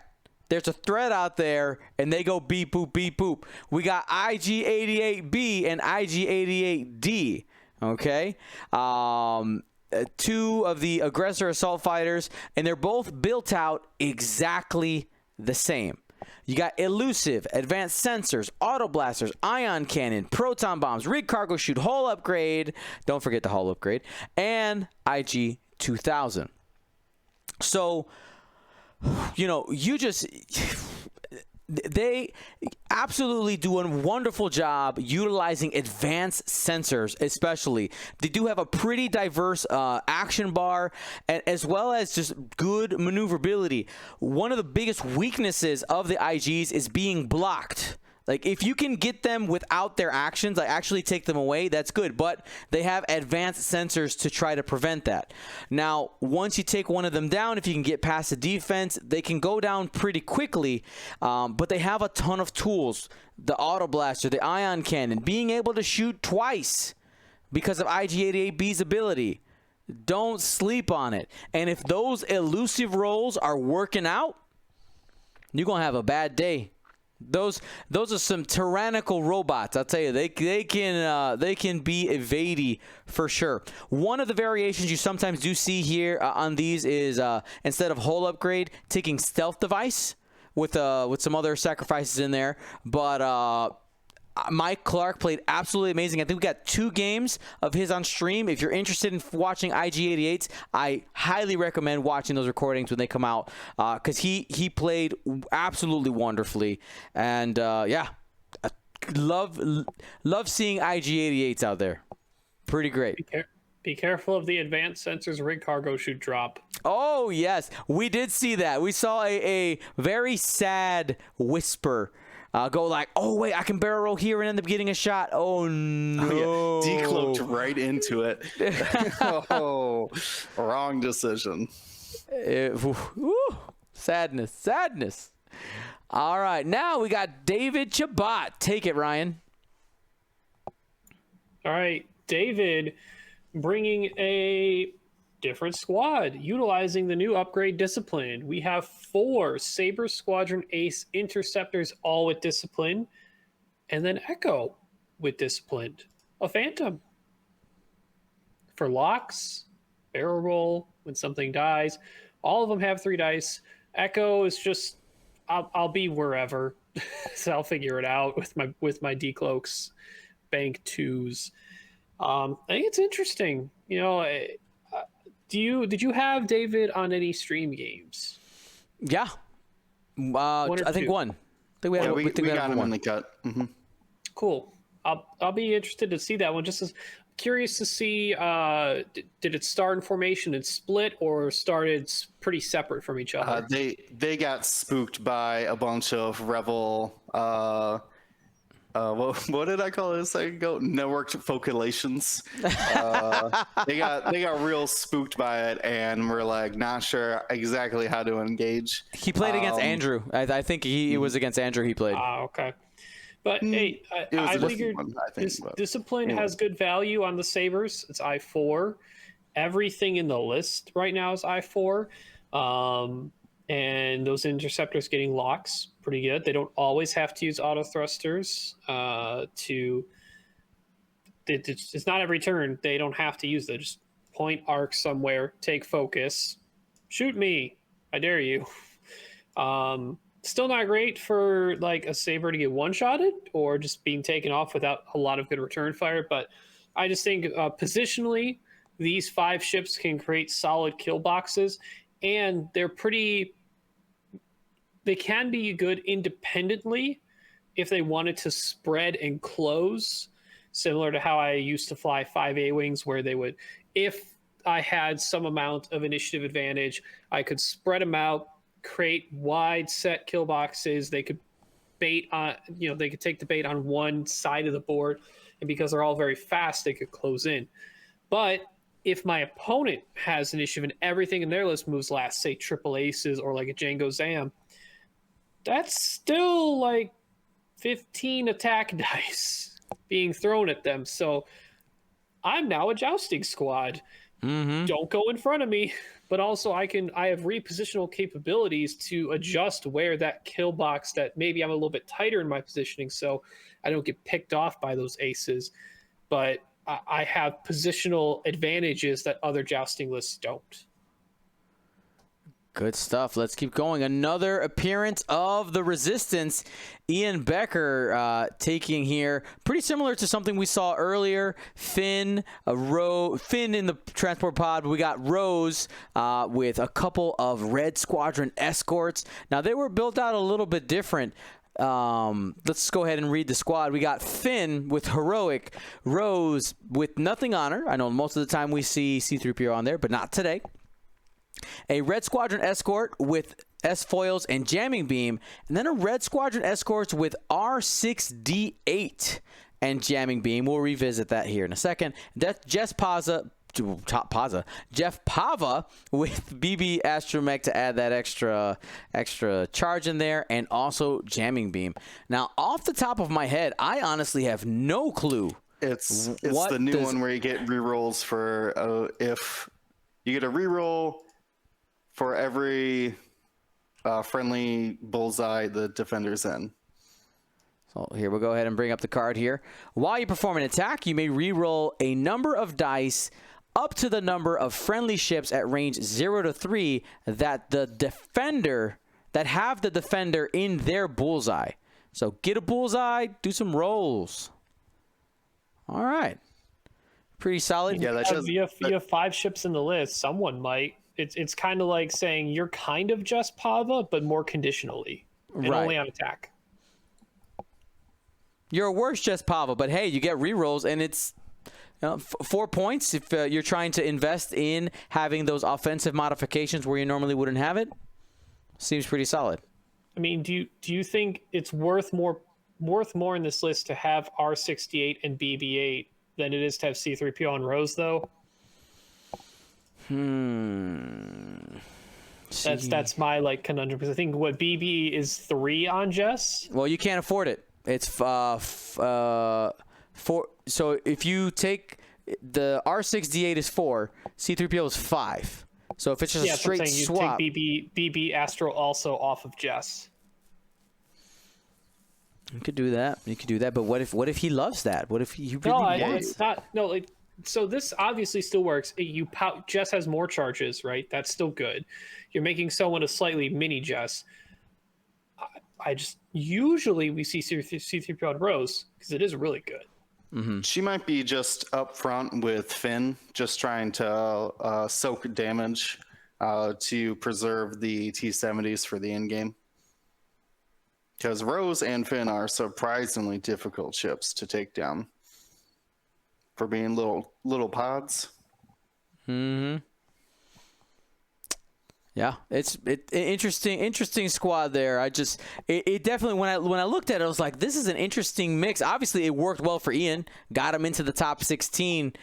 There's a threat out there, and they go beep, boop, beep, boop. We got IG-88B and IG-88D, okay? 2 of the aggressor assault fighters, and they're both built out exactly the same. You got elusive, advanced sensors, auto blasters, ion cannon, proton bombs, rig cargo chute, hull upgrade. Don't forget the hull upgrade, and IG-2000. So, they absolutely do a wonderful job utilizing advanced sensors, especially. They do have a pretty diverse action bar, as well as just good maneuverability. One of the biggest weaknesses of the IGs is being blocked. Like, if you can get them without their actions, like actually take them away, that's good. But they have advanced sensors to try to prevent that. Now, once you take one of them down, if you can get past the defense, they can go down pretty quickly. But they have a ton of tools. The auto blaster, the ion cannon, being able to shoot twice because of IG-88B's ability. Don't sleep on it. And if those elusive rolls are working out, you're going to have a bad day. Those are some tyrannical robots. I'll tell you, they can be evadey for sure. One of the variations you sometimes do see here on these is instead of hull upgrade, taking stealth device with some other sacrifices in there. But Mike Clark played absolutely amazing. I think we got 2 games of his on stream. If you're interested in watching IG-88s, I highly recommend watching those recordings when they come out, because he played absolutely wonderfully. And yeah, I love seeing IG-88s out there. Pretty great. Be careful of the advanced sensors rig cargo chute drop. Oh yes, we did see that. We saw a very sad Whisper go like, oh wait, I can barrel roll here and end up getting a shot. Oh no. Oh, yeah. Decloaked right into it. Oh, wrong decision. Sadness. All right, now we got David Chabot. Take it, Ryan. All right, David bringing a different squad, utilizing the new upgrade discipline. We have 4 Saber Squadron Ace Interceptors, all with discipline, and then Echo with discipline. A Phantom for locks, barrel roll when something dies. All of them have 3 dice. Echo is just, I'll be wherever, so I'll figure it out with my decloaks, bank 2s. I think it's interesting. Did you have David on any stream games? Yeah. I think one. think we, Yeah, have, we think got have him one. in the cut. Mm-hmm. Cool. I'll be interested to see that one. Just as curious to see, did it start in formation and split, or started pretty separate from each other? They got spooked by a bunch of rebel. What did I call it a second ago? Networked foculations. They got real spooked by it, and we're like not sure exactly how to engage. He played against Andrew. I think it was against Andrew he played. Okay. But hey, It was I a different figured one, I think, this but discipline anyway. has good value on the sabers. It's I4. Everything in the list right now is I4. And those interceptors getting locks, pretty good. They don't always have to use auto thrusters it's not every turn. They don't have to use it. Just point arc somewhere, take focus, shoot me. I dare you. Still not great for like a saber to get one-shotted or just being taken off without a lot of good return fire. But I just think positionally, these 5 ships can create solid kill boxes, and they can be good independently if they wanted to spread and close, similar to how I used to fly 5 A-wings, where they would, if I had some amount of initiative advantage, I could spread them out, create wide set kill boxes. They could bait on, they could take the bait on one side of the board, and because they're all very fast, they could close in. But if my opponent has initiative and everything in their list moves last, say triple aces or like a Django Zam, that's still like 15 attack dice being thrown at them. So I'm now a jousting squad. Don't go in front of me. But also I have repositional capabilities to adjust where that kill box, that maybe I'm a little bit tighter in my positioning so I don't get picked off by those aces. But I have positional advantages that other jousting lists don't. Good stuff. Let's keep going. Another appearance of the Resistance. Ian Becker taking here, pretty similar to something we saw earlier. Finn in the transport pod. But we got Rose with a couple of Red Squadron escorts. Now they were built out a little bit different. Let's go ahead and read the squad. We got Finn with Heroic, Rose with Nothing on her. I know most of the time we see C-3PO on there, but not today. A Red Squadron escort with S-foils and jamming beam, and then a Red Squadron escort with R6D8 and jamming beam. We'll revisit that here in a second. Jeff Pava with BB Astromech to add that extra charge in there, and also jamming beam. Now, off the top of my head, I honestly have no clue. It's the new one where you get rerolls for if you get a reroll for every friendly bullseye the defender's in. So here we'll go ahead and bring up the card here. While you perform an attack, you may reroll a number of dice up to the number of friendly ships at range 0 to 3 that have the defender in their bullseye. So get a bullseye, do some rolls. All right. Pretty solid. Yeah, that's just, you have 5 ships in the list. Someone might. It's kind of like saying you're kind of just Pava, but more conditionally, and only on attack. You're a worse just Pava, but hey, you get rerolls, and it's 4 points if you're trying to invest in having those offensive modifications where you normally wouldn't have it. Seems pretty solid. I mean, do you think it's worth more in this list to have R68 and BB8 than it is to have C-3PO and Rose, though? That's my conundrum, because I think what BB is 3 on Jess. Well, you can't afford it. It's 4. So if you take the R6D8 is 4, C-3PO is 5. So if it's just a straight swap, you take BB Astro also off of Jess. You could do that. But what if he loves that? What if he really wants? It's not. No, so this obviously still works. Jess has more charges, right? That's still good. You're making someone a slightly mini Jess. I just usually we see C-3PO and Rose because it is really good. Mm-hmm. She might be just up front with Finn, just trying to soak damage to preserve the T-70s for the end game. Because Rose and Finn are surprisingly difficult ships to take down for being little pods. Mm-hmm. Yeah, it's interesting squad there. It definitely when I looked at it, I was like, this is an interesting mix. Obviously, it worked well for Ian, got him into the top 16.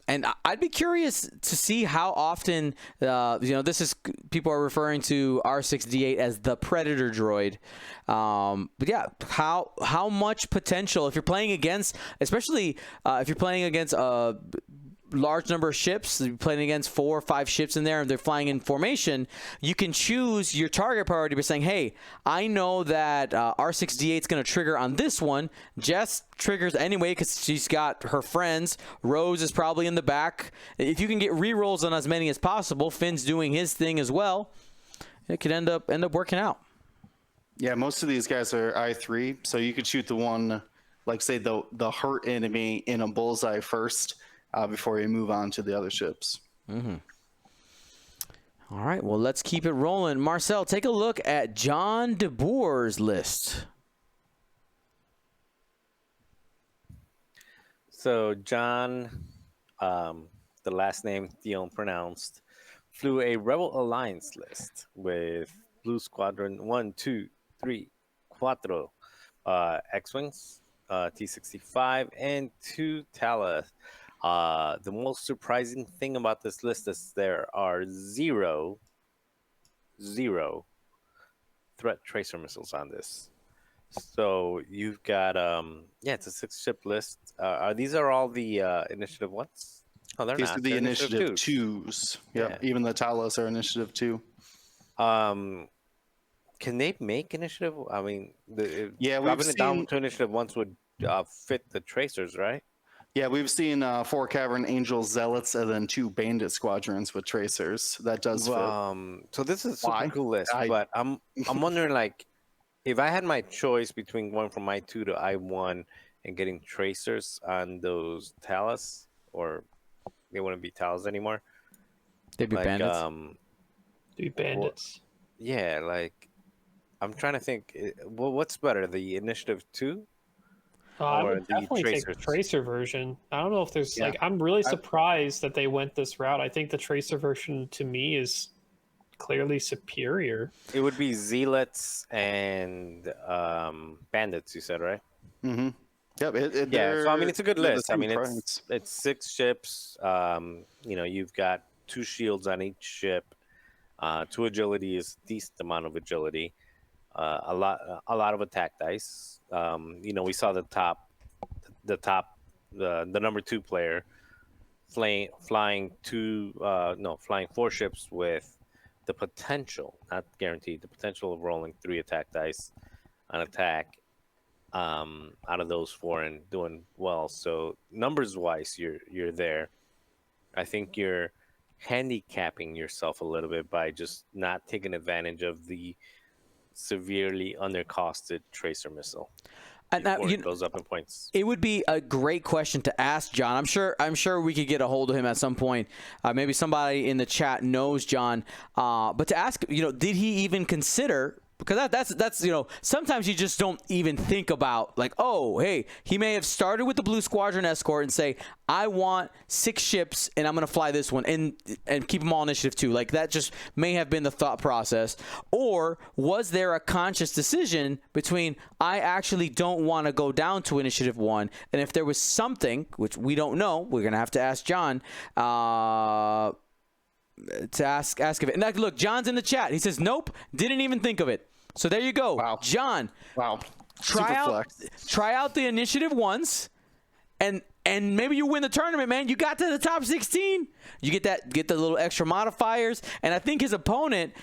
And I'd be curious to see how often, this is people are referring to R6D8 as the Predator droid. But yeah, how much potential if you're playing against, especially if you're playing against large number of ships, you're playing against 4 or 5 ships in there and they're flying in formation, you can choose your target priority by saying, hey, I know that R6D8 is going to trigger on this one. Jess triggers anyway because she's got her friends. Rose is probably in the back. If you can get rerolls on as many as possible, Finn's doing his thing as well. It could end up working out. Yeah, most of these guys are I3, so you could shoot the one, like say the hurt enemy in a bullseye first, before you move on to the other ships. Mm-hmm. All right, well, let's keep it rolling. Marcel, take a look at John DeBoer's list. So John, the last name Theon pronounced, flew a Rebel Alliance list with Blue Squadron 1, 2, 3, 4 X-Wings, T-65, and 2 Cala. The most surprising thing about this list is there are zero threat tracer missiles on this. So you've got it's a 6-ship list. These are all the initiative ones? Oh, they're These not. are the They're initiative 2s. Yep. Yeah. Even the Talos are initiative 2. Can they make initiative? I mean, Yeah, we've dropping it down seen- to initiative ones would fit the tracers, right? Yeah, we've seen 4 Cavern Angel Zealots and then 2 Bandit Squadrons with tracers. That does fit. So this is a super Why? cool list, I- but I'm wondering, like, if I had my choice between going from I2 to I1 and getting tracers on those Talos, or they wouldn't be Talos anymore. They'd be Like, bandits. Do bandits. Yeah, like I'm trying to think. Well, what's better, the initiative 2? I or would the definitely take the tracers. tracer version. I don't know if there's Yeah. I'm really surprised that they went this route. I think the tracer version to me is clearly superior. It would be zealots and bandits. You said, right? Mm-hmm. Yep. Yeah. So I mean, it's a good they're the list. I same mean, price. it's 6 ships. You've got 2 shields on each ship. 2 agility is a decent amount of agility. A lot of attack dice. We saw the number 2 player flying 4 ships with the potential, not guaranteed, the potential of rolling 3 attack dice on attack out of those 4 and doing well. So numbers wise, you're there. I think you're handicapping yourself a little bit by just not taking advantage of the severely undercosted tracer missile. And It goes up in points. It would be a great question to ask John. I'm sure we could get a hold of him at some point. Maybe somebody in the chat knows John. But to ask, did he even consider? Because that's sometimes you just don't even think about, like, oh, hey, he may have started with the Blue Squadron escort and say, I want 6 ships and I'm going to fly this one and keep them all initiative 2. Like, that just may have been the thought process. Or was there a conscious decision between, I actually don't want to go down to initiative 1, and if there was something, which we don't know, we're going to have to ask John, to ask of it. And look, John's in the chat. He says, nope, didn't even think of it. So there you go. Wow. John. Wow. Try out the initiative ones, and maybe you win the tournament, man. You got to the top 16. You get the little extra modifiers. And I think his opponent,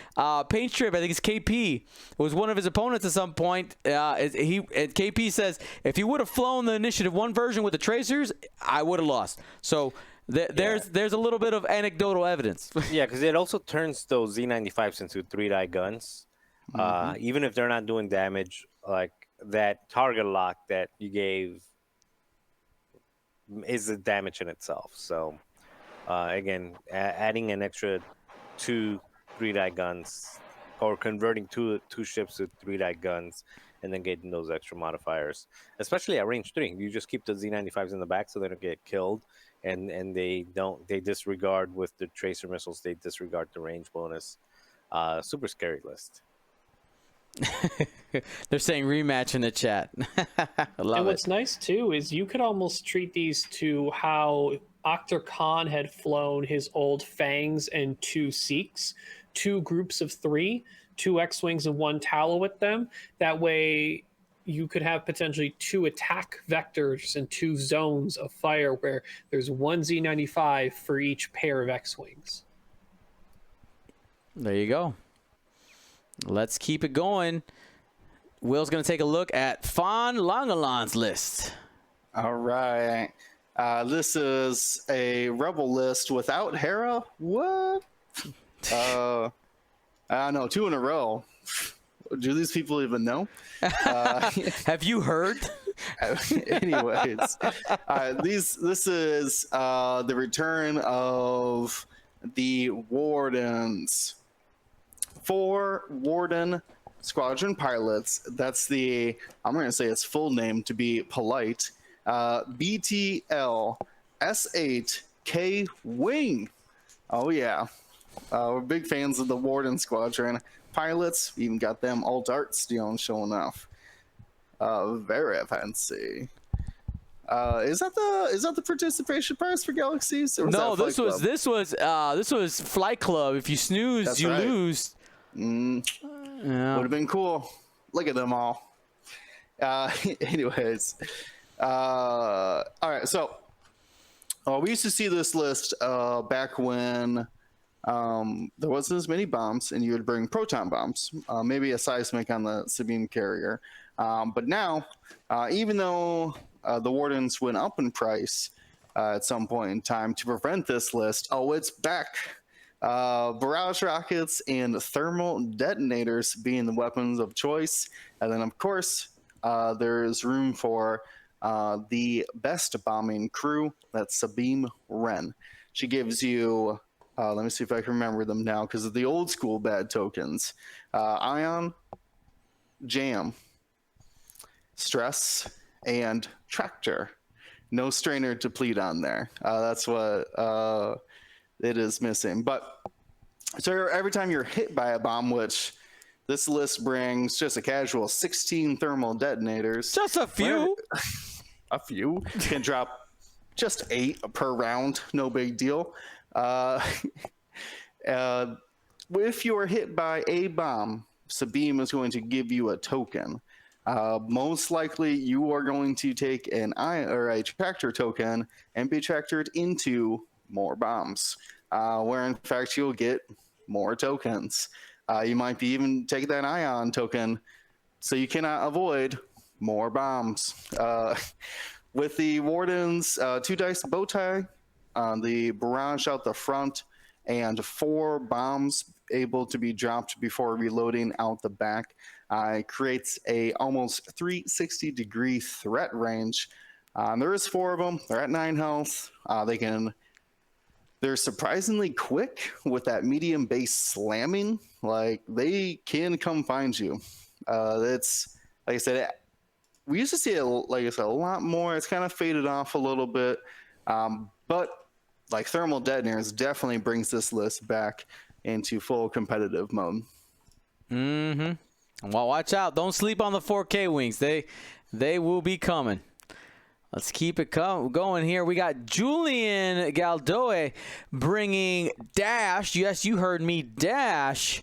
Paint Strip, I think it's KP, was one of his opponents at some point. KP says, if he would have flown the initiative 1 version with the tracers, I would have lost. So there's a little bit of anecdotal evidence. Yeah, because it also turns those Z95s into 3-die guns. Even if they're not doing damage, like that target lock that you gave is a damage in itself. So again, adding an extra 2 3-die guns or converting two ships to 3-die guns, and then getting those extra modifiers. Especially at range 3, you just keep the Z95s in the back so they don't get killed, and they disregard with the tracer missiles. They disregard the range bonus. Super scary list. They're saying rematch in the chat. And what's nice too is you could almost treat these to how Octor Khan had flown his old Fangs and 2 Sikhs, 2 groups of 3, 2 X-Wings and 1 Cala with them. That way you could have potentially 2 attack vectors and 2 zones of fire where there's 1 Z95 for each pair of X-Wings. There you go. Let's keep it going. Will's going to take a look at Fawn Langalan's list. All right. This is a Rebel list without Hera. What? I don't know. 2 in a row. Do these people even know? Have you heard? Anyways, this is the return of the Wardens. 4 Warden Squadron pilots. That's I'm going to say its full name to be polite. BTL S8K Wing. Oh, yeah. We're big fans of the Warden Squadron pilots. We even got them alt art showing off. Very fancy. Is that the participation prize for Galaxies? Or was No, that this was Flight Club. If you snooze, That's you right. lose. Would have been cool. Look at them all. Anyways, all right. So we used to see this list back when there wasn't as many bombs, and you would bring proton bombs, maybe a seismic on the Sabine carrier. But now, even though the Wardens went up in price at some point in time to prevent this list, it's back. Barrage rockets and thermal detonators being the weapons of choice. And then, of course, there's room for the best bombing crew. That's Sabine Wren. She gives you, let me see if I can remember them now because of the old school bad tokens. Ion, Jam, Stress, and Tractor. No strainer to plead on there. That's what it is missing. But so every time you're hit by a bomb, which this list brings just a casual 16 thermal detonators. Just a few. A few. Can drop just 8 per round. No big deal. If you are hit by a bomb, Sabine is going to give you a token. Most likely you are going to take a tractor token and be tractored into more bombs, where in fact you'll get more tokens. You might be even take that ion token, so you cannot avoid more bombs. With the Wardens, 2 dice bow tie, the barrage out the front, and 4 bombs able to be dropped before reloading out the back, creates a almost 360-degree threat range. There is 4 of them. They're at 9 health. They're surprisingly quick with that medium base slamming. Like, they can come find you. It's like I said, we used to see it, like I said, a lot more. It's kind of faded off a little bit, but like thermal detonators definitely brings this list back into full competitive mode. Mm-hmm. Well, watch out! Don't sleep on the 4K wings. They will be coming. Let's keep it going here. We got Julian Galdoe bringing Dash. Yes, you heard me, Dash.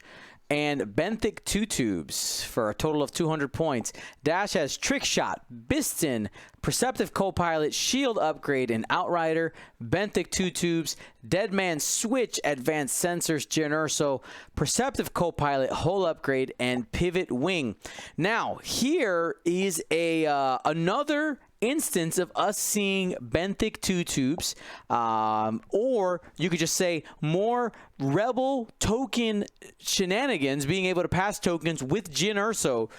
And Benthic 2 tubes for a total of 200 points. Dash has Trick Shot, Biston, Perceptive Co-Pilot, Shield Upgrade, and Outrider. Benthic 2 tubes, Deadman Switch, Advanced Sensors, Generso, Perceptive Co-Pilot, Hull Upgrade, and Pivot Wing. Now, here is another instance of us seeing Benthic 2 tubes, or you could just say more Rebel token shenanigans, being able to pass tokens with Jyn Erso,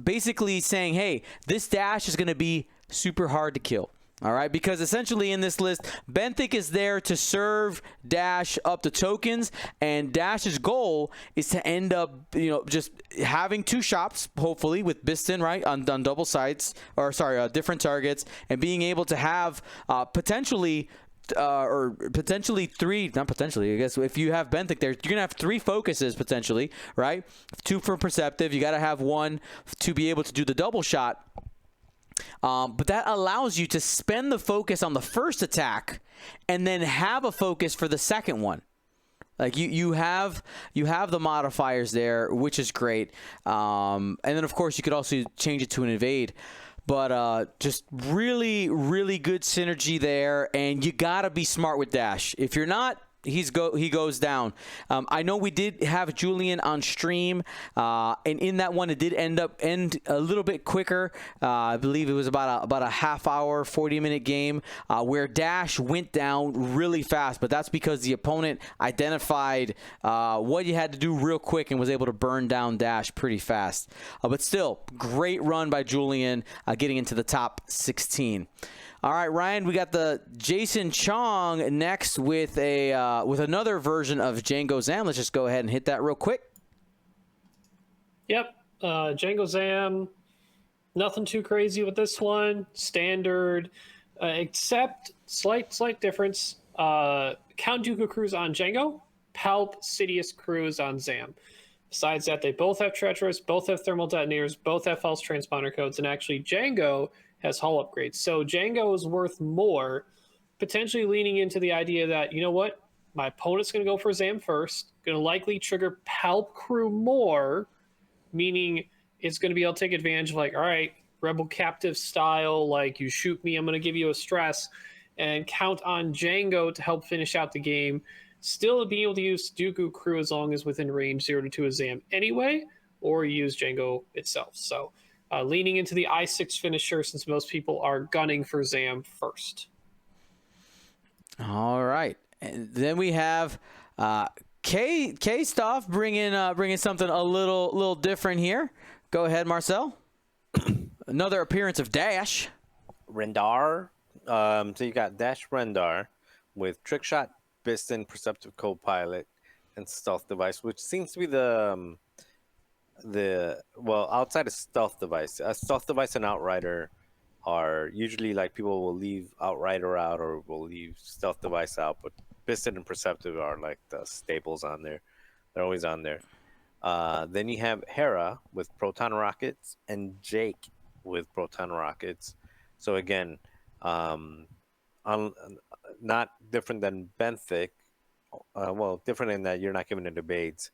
basically saying, hey, this Dash is going to be super hard to kill. All right, because essentially in this list, Benthic is there to serve Dash up the tokens, and Dash's goal is to end up, just having 2 shops, hopefully, with Biston, right, on double sides, or sorry, different targets, and being able to have potentially 3, not potentially, I guess, if you have Benthic there, you're going to have 3 focuses potentially, right? 2 for Perceptive, you got to have 1 to be able to do the double shot. But that allows you to spend the focus on the first attack and then have a focus for the second one. Like you have the modifiers there, which is great. And then of course you could also change it to an evade. But just really, really good synergy there, and you gotta be smart with Dash. If you're not, he goes down. I know we did have Julian on stream, and in that one it did end a little bit quicker. I believe it was about a half hour, 40-minute game where Dash went down really fast, but that's because the opponent identified what you had to do real quick and was able to burn down Dash pretty fast. But still, great run by Julian, getting into the top 16. All right, Ryan, we got the Jason Chong next with another version of Django Zam. Let's just go ahead and hit that real quick. Yep, Django Zam. Nothing too crazy with this one. Standard, except slight difference. Count Dooku Cruise on Django, Palp Sidious Cruise on Zam. Besides that, they both have Treacherous, both have Thermal Detonators, both have False Transponder Codes, and actually Django has hull upgrades. So Django is worth more, potentially leaning into the idea that, you know what, my opponent's going to go for Zam first, going to likely trigger Palp Crew more, meaning it's going to be able to take advantage of, like, all right, Rebel Captive style, like, you shoot me, I'm going to give you a stress, and count on Django to help finish out the game, still being able to use Dooku Crew as long as within range 0 to 2 of Zam anyway, or use Django itself. So leaning into the I6 finisher, since most people are gunning for Zam first. All right, and then we have K Stuff bringing something a little different here. Go ahead, Marcel. Another appearance of Dash. Rendar. So you got Dash Rendar with Trickshot, Biston, Perceptive Co-Pilot, and Stealth Device, which seems to be outside of Stealth Device. A Stealth Device and Outrider are usually, like, people will leave Outrider out or will leave Stealth Device out, but Biston and Perceptive are like the staples on there. They're always on there. Then you have Hera with Proton Rockets and Jake with Proton Rockets. So again, not different than Benthic. Different in that you're not giving it evades.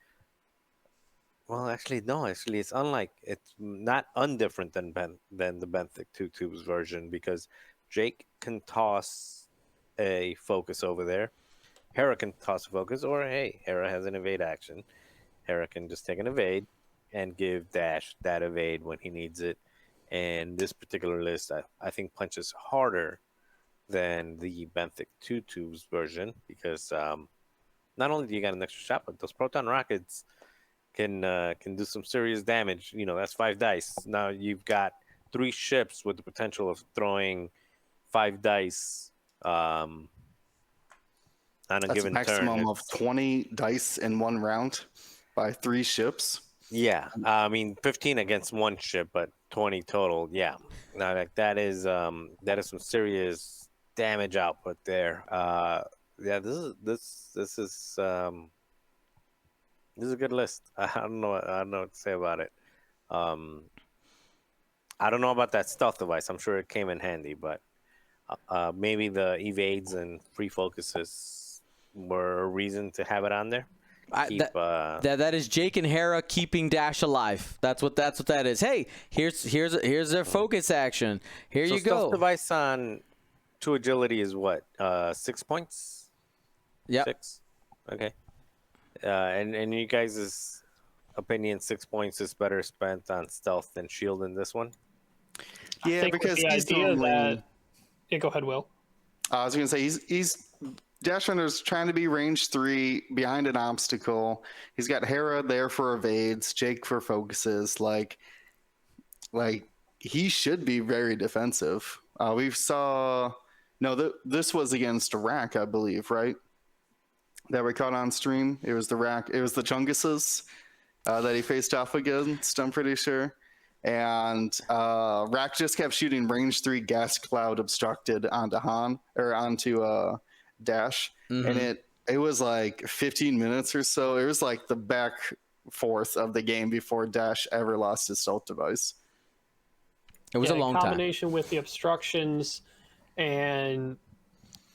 Well, actually, no. Actually, it's not undifferent than the Benthic 2 Tubes version, because Jake can toss a focus over there. Hera can toss a focus, or hey, Hera has an evade action. Hera can just take an evade and give Dash that evade when he needs it. And this particular list, I think, punches harder than the Benthic 2 Tubes version, because not only do you got an extra shot, but those Proton Rockets can do some serious damage. That's 5 dice. Now you've got 3 ships with the potential of throwing 5 dice on a given turn. That's a maximum of 20 dice in one round by 3 ships. Yeah, 15 against 1 ship, but 20 total. Yeah, now that is some serious damage output there. Yeah, this is a good list. I don't know what to say about it. I don't know about that Stealth Device. I'm sure it came in handy, but maybe the evades and free focuses were a reason to have it on there. That is Jake and Hera keeping Dash alive. That's what that is. Hey, here's their focus action. Here you go. Stealth Device on 2 agility is what? 6 points? Yeah. 6. Okay. And you guys' opinion, 6 points is better spent on stealth than shield in this one? Yeah, because the he's idea normally... that... Yeah, go ahead, Will. I was going to say, he's Dash Runner's trying to be range 3 behind an obstacle. He's got Hera there for evades, Jake for focuses. Like he should be very defensive. We saw no. This was against Iraq, I believe, right? That we caught on stream. It was the Iraq. It was the Chunguses that he faced off against. I'm pretty sure. And Rack just kept shooting range 3 gas cloud obstructed onto Dash, and it was like 15 minutes or so. It was like the back fourth of the game before Dash ever lost his stealth device. It was a long time. Combination with the obstructions and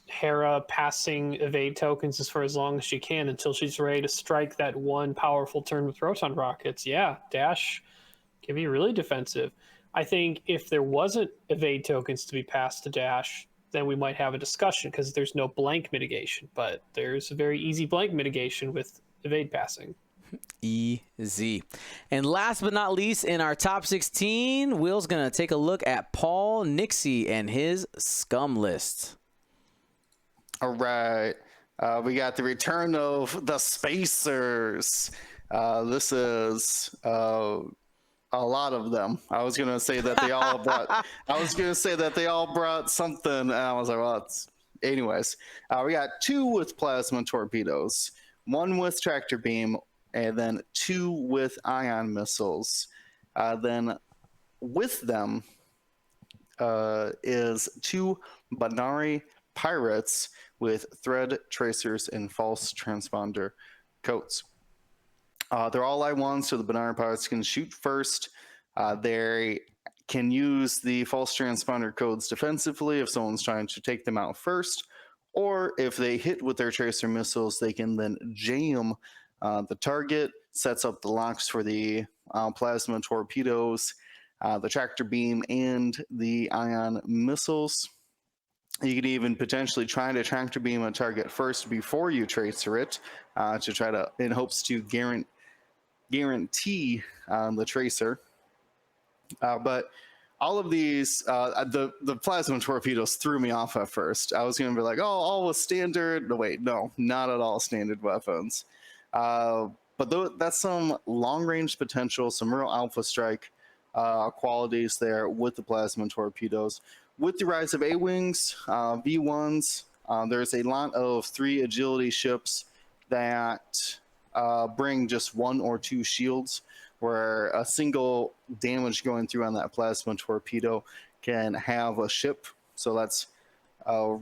Hera passing evade tokens for as long as she can until she's ready to strike that one powerful turn with Roton rockets. Yeah, Dash can be really defensive. I think if there wasn't evade tokens to be passed to Dash, then we might have a discussion because there's no blank mitigation, but there's a very easy blank mitigation with evade passing. Easy. And last but not least, in our top 16, Will's going to take a look at Paul Nixie and his scum list. All right. We got the return of the Spacers. This is a lot of them. I was gonna say that they all brought. I was gonna say that they all brought something, and I was like, well, it's. Anyways, we got 2 with plasma torpedoes, 1 with tractor beam, and then 2 with ion missiles. Then with them is 2 Banari pirates with thread tracers and false transponder codes. They're all I-1s, so the Banari pirates can shoot first. They can use the false transponder codes defensively if someone's trying to take them out first, or if they hit with their tracer missiles, they can then jam the target, sets up the locks for the plasma torpedoes, the tractor beam, and the ion missiles. You could even potentially try to tractor beam a target first before you tracer it, to try to, in hopes to guarantee the tracer. But all of these, the plasma torpedoes threw me off at first. I was going to be like, oh, all was standard. No, wait, no, not at all standard weapons. But that's some long-range potential, some real alpha strike qualities there with the plasma torpedoes. With the rise of A-Wings, V1s, there's a lot of 3 agility ships that bring just 1 or 2 shields, where a single damage going through on that plasma torpedo can have a ship. So that's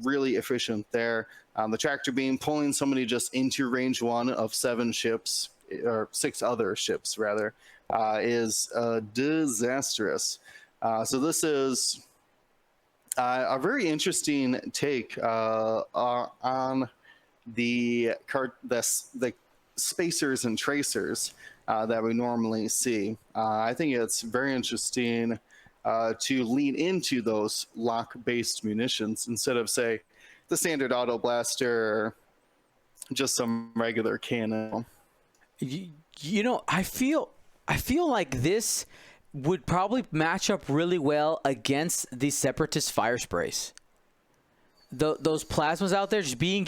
really efficient there. The tractor beam pulling somebody just into range 1 of 7 ships, or 6 other ships rather, is disastrous. So this is a very interesting take on the spacers and tracers that we normally see. I think it's very interesting to lean into those lock-based munitions instead of, say, the standard auto blaster or just some regular cannon. You know, I feel like this would probably match up really well against the Separatist fire sprays. Those plasmas out there, just being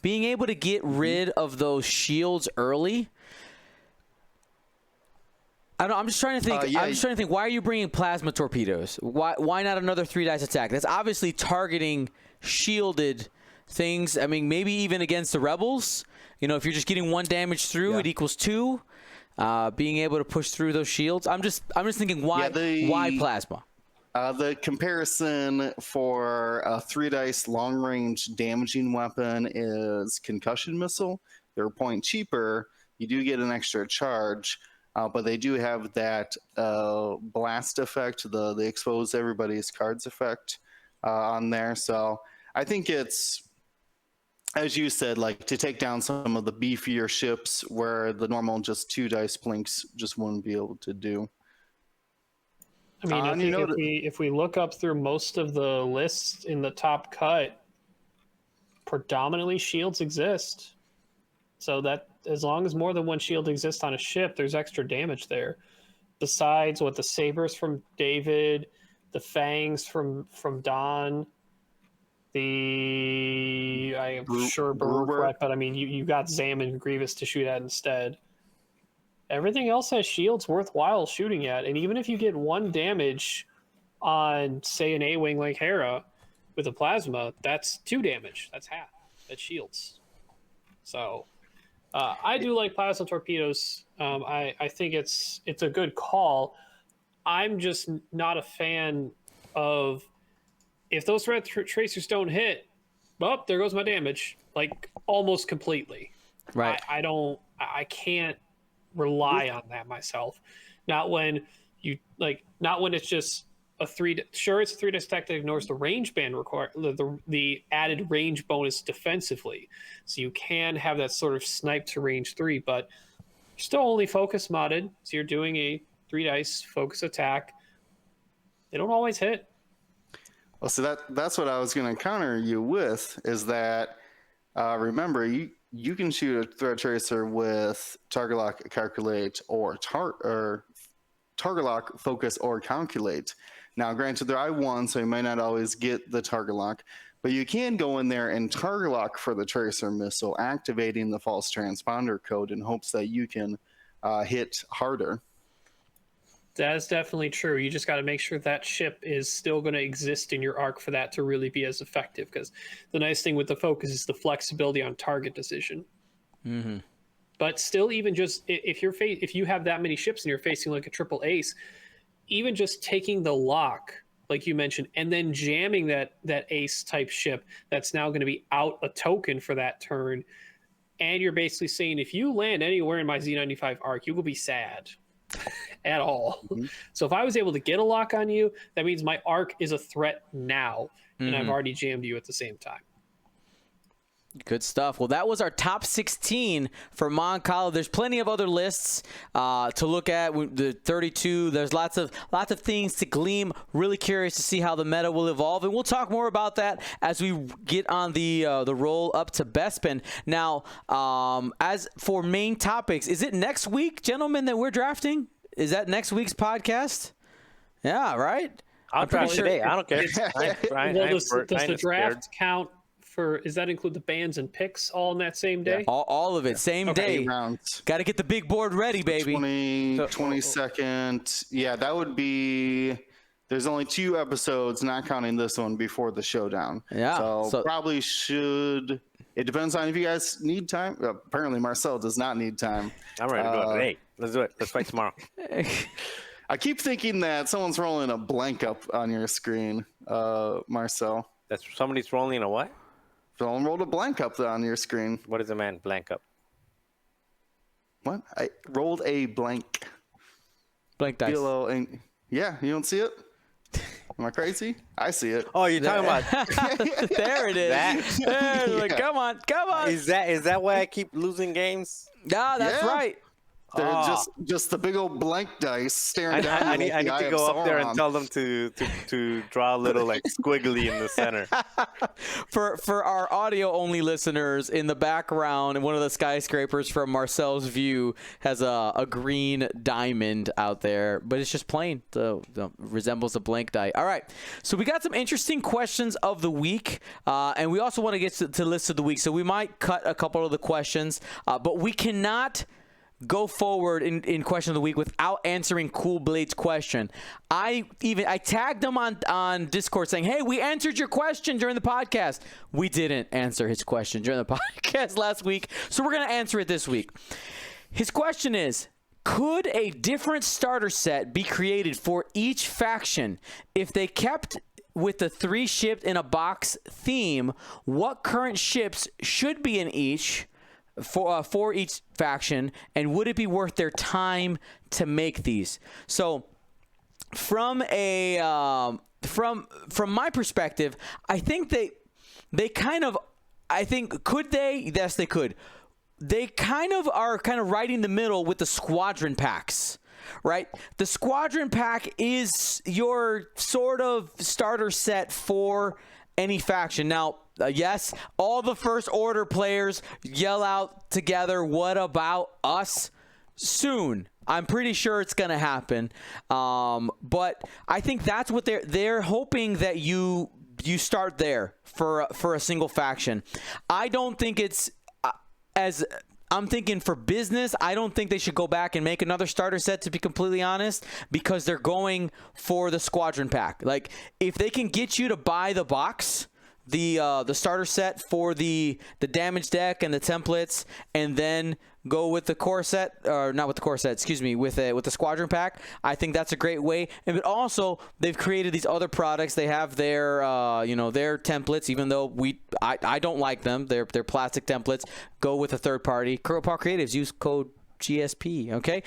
able to get rid of those shields early. I'm just trying to think. I'm just trying to think. Why are you bringing plasma torpedoes? Why not another 3 dice attack? That's obviously targeting shielded things. I mean, maybe even against the rebels. You know, if you're just getting 1 damage through, it equals 2. Being able to push through those shields. I'm just thinking, why plasma? The comparison for a 3 dice long range damaging weapon is concussion missile. They're a point cheaper. You do get an extra charge. But they do have that blast effect, the expose everybody's cards effect on there. So I think it's, as you said, like to take down some of the beefier ships where the normal just 2 dice blinks just wouldn't be able to do. I mean, I think if we look up through most of the lists in the top cut, predominantly shields exist. So that as long as more than 1 shield exists on a ship, there's extra damage there. Besides what the sabers from David, the fangs from Don, I am sure Baruch, but I mean you got Zam and Grievous to shoot at instead. Everything else has shields worthwhile shooting at, and even if you get 1 damage on, say, an A-wing like Hera with a plasma, that's 2 damage. That's half. That shields. So I do like plasma torpedoes. I think it's a good call. I'm just not a fan of, if those red tracers don't hit, well, there goes my damage, like almost completely. Right. I can't rely on that myself. Not when it's just a 3. Sure, it's a 3 attack that ignores the range band the added range bonus defensively, so you can have that sort of snipe to range 3, but you're still only focus modded, so you're doing a 3 dice focus attack. They don't always hit. Well, so that's what I was going to counter you with, is that remember, you can shoot a threat tracer with target lock, calculate, or target lock, focus, or calculate. Now, granted, they're I1, so you might not always get the target lock, but you can go in there and target lock for the tracer missile, activating the false transponder code in hopes that you can hit harder. That is definitely true. You just got to make sure that ship is still going to exist in your arc for that to really be as effective, because the nice thing with the focus is the flexibility on target decision. Mm-hmm. But still, even just if you have that many ships and you're facing like a triple ace, even just taking the lock, like you mentioned, and then jamming that ace type ship that's now going to be out a token for that turn, and you're basically saying, if you land anywhere in my Z95 arc, you will be sad at all. Mm-hmm. So if I was able to get a lock on you, that means my arc is a threat now, and I've already jammed you at the same time. Good stuff. Well, that was our top 16 for Mancala. There's plenty of other lists to look at. The 32. There's lots of things to glean. Really curious to see how the meta will evolve, and we'll talk more about that as we get on the roll up to Bespin. Now, as for main topics, is it next week, gentlemen, that we're drafting? Is that next week's podcast? Yeah, right. I'll draft today. I don't care. Does the draft count? Does that include the bans and picks all in that same day? Yeah. All of it, same day. Got to get the big board ready, baby. 22nd. Yeah, that would be. There's only 2 episodes, not counting this one, before the showdown. Yeah. So probably should. It depends on if you guys need time. Apparently, Marcel does not need time. I'm ready to go today. Let's do it. Let's fight tomorrow. I keep thinking that someone's rolling a blank up on your screen, Marcel. That's somebody's rolling a what? Someone rolled a blank up on your screen. What is a man blank up? What? I rolled a blank. Blank dice. Yeah, you don't see it? Am I crazy? I see it. Oh, you're talking about there it is. Like, come on. Is that why I keep losing games? Yeah, that's right. They're just the big old blank dice staring down. I need to go up there and tell them to draw a little like squiggly in the center. For our audio only listeners, in the background, one of the skyscrapers from Marcel's view has a green diamond out there, but it's just plain. So resembles a blank die. All right, so we got some interesting questions of the week, and we also want to get to list of the week. So we might cut a couple of the questions, but we cannot go forward in question of the week without answering Cool Blade's question. I tagged him on Discord saying, hey, we answered your question during the podcast. We didn't answer his question during the podcast last week, so we're going to answer it this week. His question is, could a different starter set be created for each faction if they kept with the 3 shipped in a box theme? What current ships should be in each for each faction, and would it be worth their time to make these? So from a from my perspective, I think they kind of, could they? Yes, they could. They are right in the middle with the Squadron packs, right? The Squadron pack is your sort of starter set for any faction. Now, yes, all the First Order players yell out together, what about us? Soon. I'm pretty sure it's going to happen. But I think that's what they're hoping, that you start there for a single faction. I don't think it's as I'm thinking for business, I don't think they should go back and make another starter set, to be completely honest, because they're going for the Squadron pack. Like, if they can get you to buy the box, the starter set for the damage deck and the templates, and then go with the core set, or not with the core set, excuse me, with the Squadron pack, I think that's a great way. And but also, they've created these other products. They have their their templates, even though I don't like them. They're plastic templates. Go with a third party. Paw Creatives, use code GSP. Okay.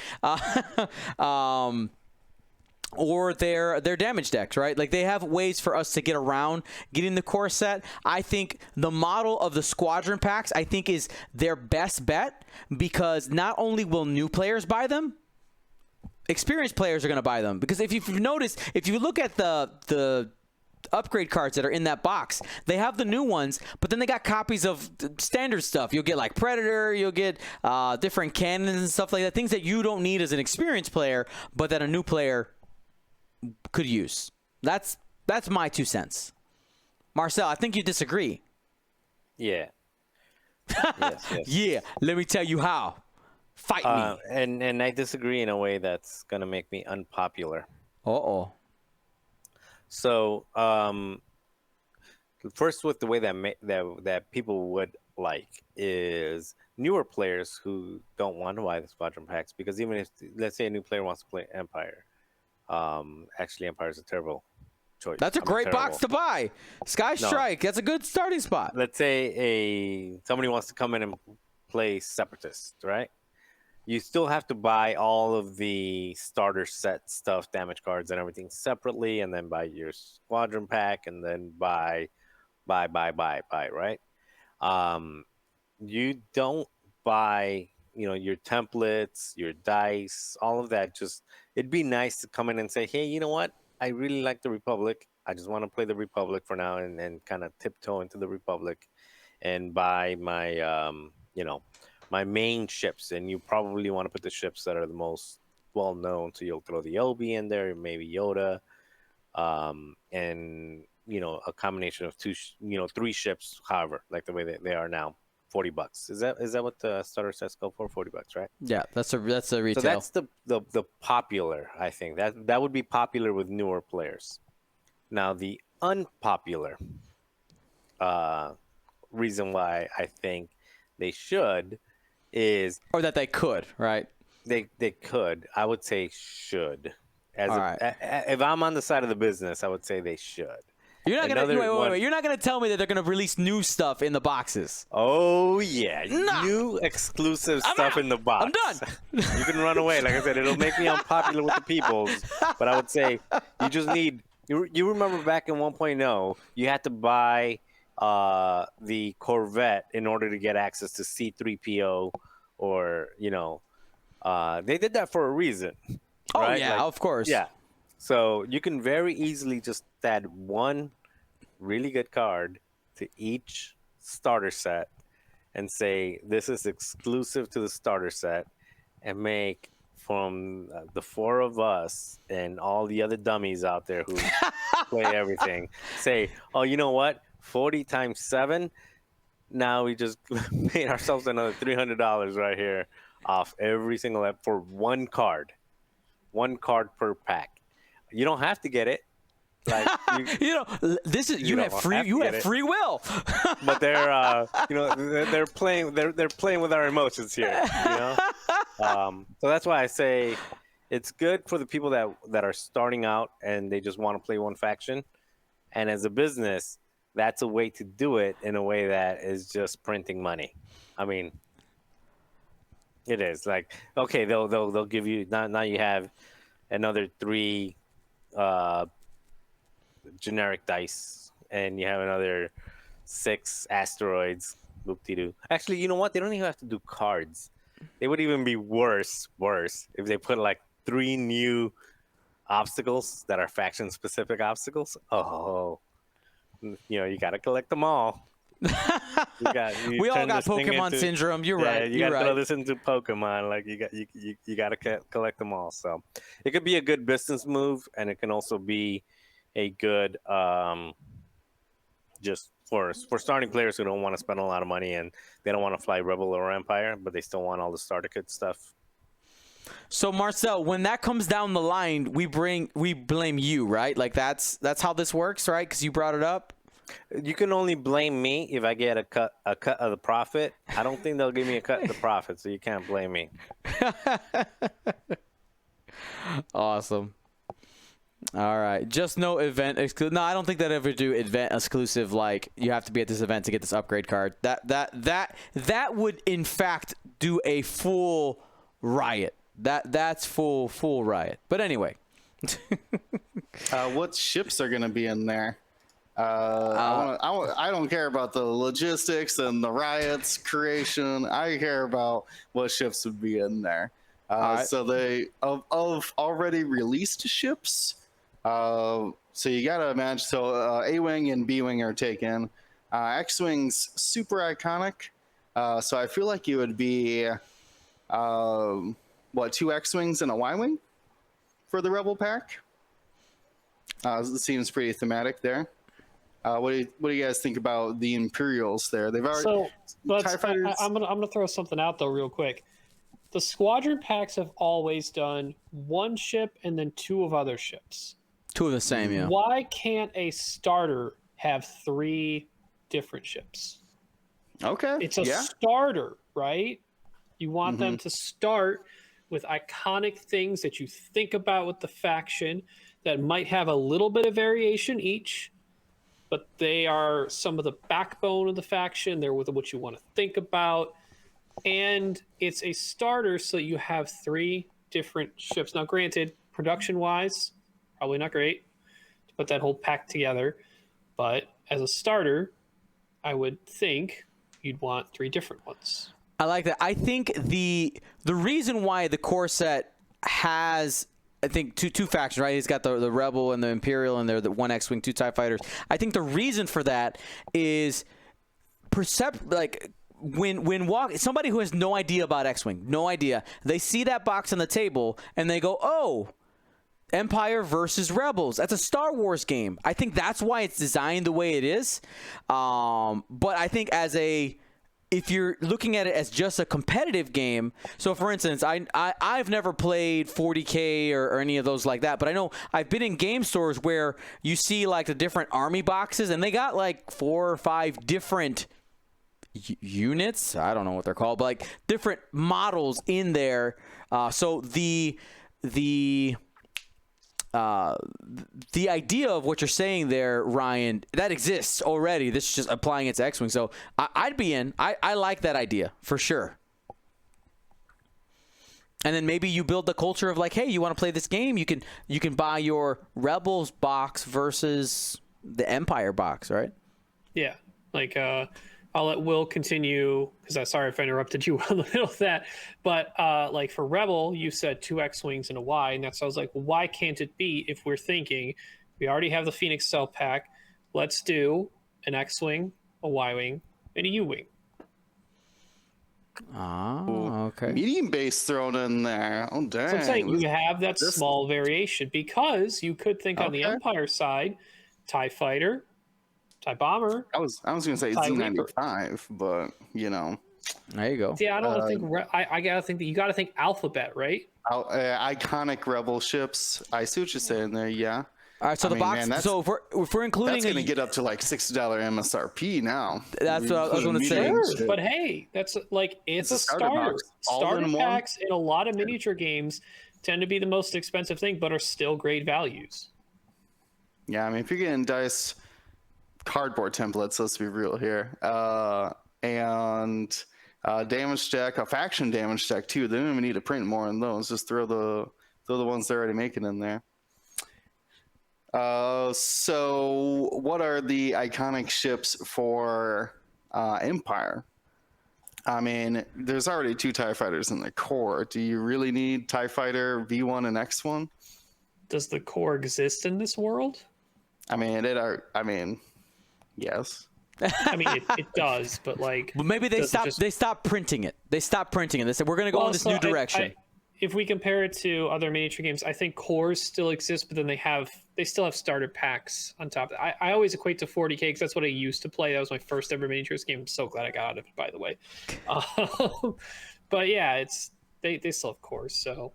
Or their damage decks, right? Like, they have ways for us to get around getting the core set. I think the model of the Squadron packs, I think, is their best bet, because not only will new players buy them, experienced players are going to buy them. Because if you've noticed, if you look at the upgrade cards that are in that box, they have the new ones, but then they got copies of standard stuff. You'll get like Predator, you'll get different cannons and stuff like that, things that you don't need as an experienced player, but that a new player could use. That's my 2 cents. Marcel, I think you disagree. Yeah. Yes. Yeah, let me tell you how. Fight me. And I disagree in a way that's gonna make me unpopular. Uh-oh. So, first, with the way that people would like is newer players who don't want to buy the Squadron packs, because even if, let's say, a new player wants to play Empire, actually, Empire's a terrible choice. That's a great box to buy. Sky Strike, that's a good starting spot. Let's say somebody wants to come in and play Separatist, right? You still have to buy all of the starter set stuff, damage cards and everything separately, and then buy your Squadron pack, and then buy, right? You don't buy, your templates, your dice, all of that. Just, it'd be nice to come in and say, hey, you know what? I really like the Republic. I just want to play the Republic for now, and kind of tiptoe into the Republic and buy my, my main ships. And you probably want to put the ships that are the most well known. So you'll throw the Obi in there, maybe Yoda, and a combination of 3 ships. However, like the way that they are now, $40. Is that what the starter sets go for? $40, right? Yeah, that's a retail. So that's the popular. I think that would be popular with newer players. Now, the unpopular reason why I think they should is, or that they could, right? They could. I would say should. All right. If I'm on the side of the business, I would say they should. You're not gonna wait. You're not gonna tell me that they're gonna release new stuff in the boxes. Oh yeah, new exclusive stuff in the box. I'm done. You can run away. Like I said, it'll make me unpopular with the peoples. But I would say you just need. You remember back in 1.0, you had to buy the Corvette in order to get access to C-3PO, or they did that for a reason. Oh right? yeah, of course. Yeah. So you can very easily just add one really good card to each starter set and say, this is exclusive to the starter set, and make from the 4 of us and all the other dummies out there who play everything, say, oh, you know what? 40 times 7. Now we just made ourselves another $300 right here off every single for one card per pack. You don't have to get it. Like this is you have free will. But they're playing with our emotions here. So that's why I say it's good for the people that are starting out and they just want to play one faction. And as a business, that's a way to do it in a way that is just printing money. I mean, it is like, okay, they'll give you now you have another 3 generic dice, and you have another 6 asteroids. Whoop-de-doo. Actually, you know what? They don't even have to do cards. They would even be worse if they put like 3 new obstacles that are faction specific obstacles. Oh, you got to collect them all. We all got Pokemon syndrome. You're right. You got to throw this into Pokemon. Like you got to collect them all. So it could be a good business move, and it can also be a good just for starting players who don't want to spend a lot of money and they don't want to fly Rebel or Empire, but they still want all the starter kit stuff. So Marcel, when that comes down the line, we blame you, right? Like that's how this works, right? Because you brought it up. You can only blame me if I get a cut of the profit. I don't think they'll give me a cut of the profit, so you can't blame me. Awesome. All right. Just no event exclusive. No, I don't think they'd ever do event exclusive. Like you have to be at this event to get this upgrade card. That would in fact do a full riot. That's full riot. But anyway. What ships are going to be in there? I don't care about the logistics and the riots creation. I care about what ships would be in there. Right. So they of already released ships. So you gotta imagine. So A-wing and B-wing are taken. X-wing's super iconic. So I feel like it would be 2 X-wings and a Y-wing for the Rebel pack. It seems pretty thematic there. What do you guys think about the Imperials there? They've already TIE fighters. I'm gonna throw something out though real quick. The Squadron packs have always done 1 ship and then 2 of other ships. 2 of the same, yeah. Why can't a starter have 3 different ships? Okay, It's a starter, right? You want them to start with iconic things that you think about with the faction that might have a little bit of variation each, but they are some of the backbone of the faction. They're with what you want to think about. And it's a starter so you have 3 different ships. Now, granted, production-wise, probably not great to put that whole pack together. But as a starter, I would think you'd want 3 different ones. I like that. I think the reason why the core set has, I think, two factions, right? He's got the Rebel and the Imperial, and they're the 1 X-Wing, 2 TIE fighters. I think the reason for that is when somebody who has no idea about X-Wing, no idea, they see that box on the table and they go, oh, Empire versus Rebels. That's a Star Wars game. I think that's why it's designed the way it is. But I think if you're looking at it as just a competitive game, so for instance, I've never played 40K or any of those like that, but I know I've been in game stores where you see like the different army boxes and they got like 4 or 5 different units. I don't know what they're called, but like different models in there. So the idea of what you're saying there, Ryan, that exists already. This is just applying it to X-Wing. So I'd be in. I like that idea for sure. And then maybe you build the culture of like, hey, you want to play this game? You can buy your Rebels box versus the Empire box, right? Yeah, like I'll let Will continue because sorry if I interrupted you in the middle of that. But like for Rebel, you said 2 X-Wings and a Y, and that's I was like, well, why can't it be if we're thinking we already have the Phoenix Cell pack? Let's do an X-Wing, a Y-Wing, and a U-Wing. Oh, okay. Medium base thrown in there. Oh, dang. So I'm saying you have that small variation because you could think on the Empire side, TIE Fighter, TIE Bomber. I was gonna say Z95, but you know. There you go. Yeah, I don't think I gotta think that you gotta think Alphabet, right? Iconic Rebel ships. I see what you're saying there. Yeah. All right, so box. Man, so if we're including, that's gonna get up to like $60 MSRP now. That's what I was gonna say. Sure, but hey, that's like it's a starter. Starter packs in a lot of miniature games tend to be the most expensive thing, but are still great values. Yeah, I mean, if you're getting dice cardboard templates, let's be real here, and damage deck, a faction damage deck too. They don't even need to print more on those. Just throw the ones they're already making in there. So what are the iconic ships for Empire? I mean, there's already 2 TIE fighters in the core. Do you really need TIE Fighter V1 and X1? Does the core exist in this world? I mean, yes. I mean, it does, but like, well, maybe they stopped printing it. They stopped printing it. They said we're going to go in this new direction. if we compare it to other miniature games, I think cores still exist, but then they still have starter packs on top. I always equate to 40K because that's what I used to play. That was my first ever miniatures game. I'm so glad I got out of it, by the way. But yeah, they still have cores, so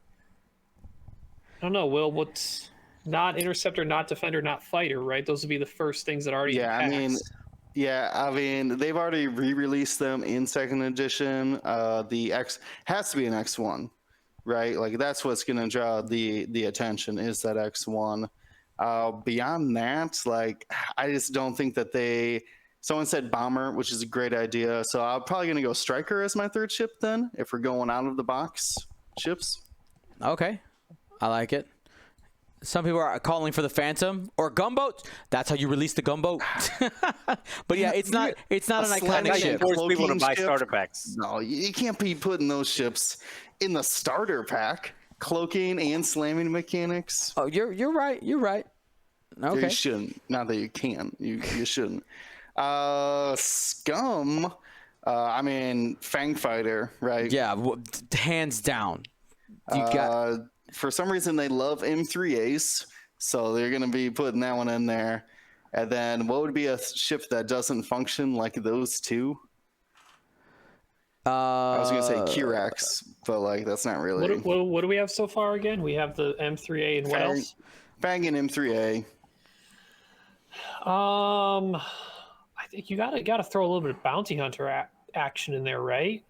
I don't know. Will, what's not interceptor, not defender, not fighter, right? Those would be the first things that are already. Yeah, I mean, they've already re-released them in second edition. The X has to be an X1, right? Like that's what's going to draw the attention is that X1. Beyond that, like I just don't think that they. Someone said bomber, which is a great idea. So I'm probably going to go striker as my third ship then, if we're going out of the box ships. Okay, I like it. Some people are calling for the Phantom or gunboat. That's how you release the gunboat. But yeah, it's not an iconic I ship. force people to Cloaking buy ship. starter packs. No, you can't be putting those ships in the starter pack. Cloaking and slamming mechanics. Oh, you're right. You're right. Okay. You shouldn't. Not that you can. You shouldn't. Scum. I mean, Fang Fighter, right? Yeah, hands down. You got For some reason, they love M3As, so they're going to be putting that one in there. And then, what would be a ship that doesn't function like those two? I was going to say Kirax, but like that's not really. What do we have so far again? We have the M3A and what else? Fang and M3A. I think you gotta throw a little bit of bounty hunter action in there, right?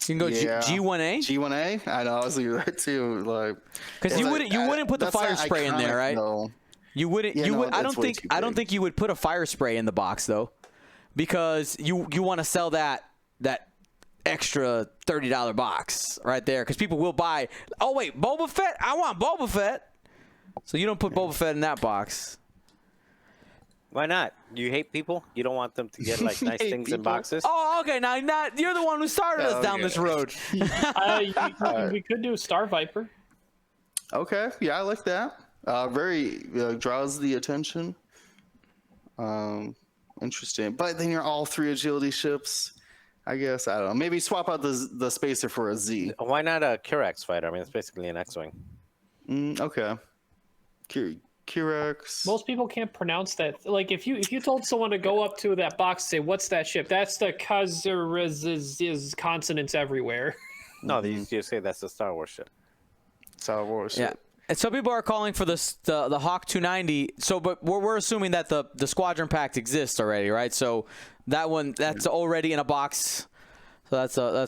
You can go Yeah. G1A. G1A? I know, I was thinking that too. Like, Because you wouldn't put the that's fire not spray in there, iconic, right? though. You wouldn't. Yeah, you no, would. I that's don't way think. too I don't big. think you would put a fire spray in the box though, because you want to sell that extra $30 box right there, because people will buy. Oh wait, Boba Fett. I want Boba Fett. So you don't put Boba Fett in that box. Why not? You hate people? You don't want them to get like nice Hate things in people? boxes? Oh, okay. Now you're the one who started us down okay. this road. We could do Star Viper. Okay, yeah, I like that. Very draws the attention. Interesting, but then you're all three agility ships. I guess I don't know. Maybe swap out the spacer for a Z. Why not a Kirax fighter? I mean, it's basically an X-wing. Okay. Kirax. Most people can't pronounce that. Like if you told someone to go up to that box and say, "What's that ship?" That's the is consonants everywhere. No, you just say that's a Star Wars ship. Star Wars. Yeah. And some people are calling for the Hawk 290. So, but we're assuming that the Squadron pack exists already, right? So that's already in a box. So that's the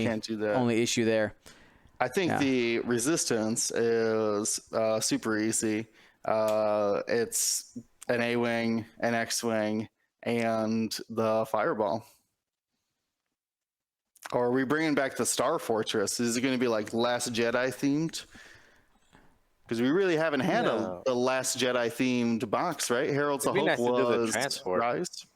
can't do that. only issue there. I think the resistance is super easy. It's an A-wing, an X-wing, and the Fireball. Or are we bringing back the Star Fortress? Is it going to be like Last Jedi themed? Because we really haven't had a Last Jedi themed box, right? Herald's of It'd be Hope nice to do the was transport. Rise.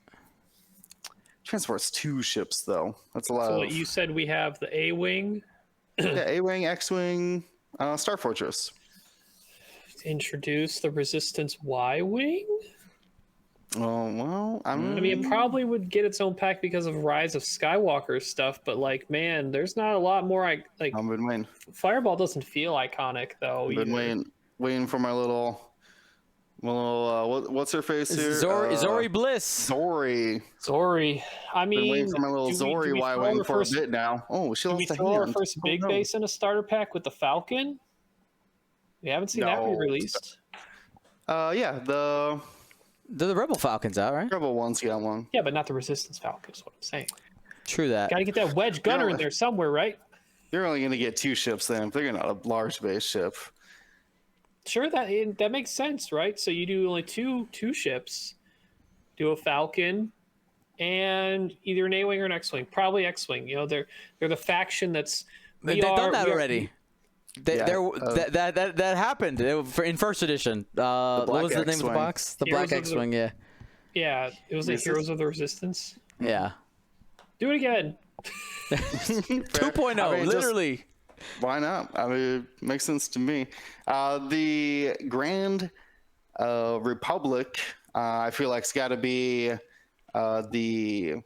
Transport's 2 ships though. That's a lot. So of you said we have the A-wing. yeah, A-wing, X-wing, Star Fortress. Introduce the Resistance Y-wing. Oh well, I mean, it probably would get its own pack because of Rise of Skywalker stuff, but like, man, there's not a lot more. I've been waiting. Fireball doesn't feel iconic though. I've been waiting for my little what's her face here? Zori Bliss. Zori. I mean, Been waiting for my little Zori Y-wing for a bit now. Oh, she Did lost we a throw our hand. first big base in a starter pack with the Falcon? We haven't seen that No. re-released. Yeah, the The Rebel Falcon's out, right? Rebel one's got one. Yeah, but not the Resistance Falcon is what I'm saying. True that. Got to get that Wedge Gunner in there somewhere, right? You're only going to get 2 ships then if they're going to a large base ship. Sure, that makes sense, right? So you do only two ships, do a Falcon, and either an A-wing or an X-wing. Probably X-wing. You know, they're the faction that's. They've done that already. Yeah, That happened in first edition. What was the name of the X-wing. box? The Heroes Black of X-wing. Yeah. Yeah, it was like Heroes of the Resistance. Yeah. Do it again. 2.0, I mean, literally. Why not? I mean, it makes sense to me. The Grand Republic, I feel like it's got to be the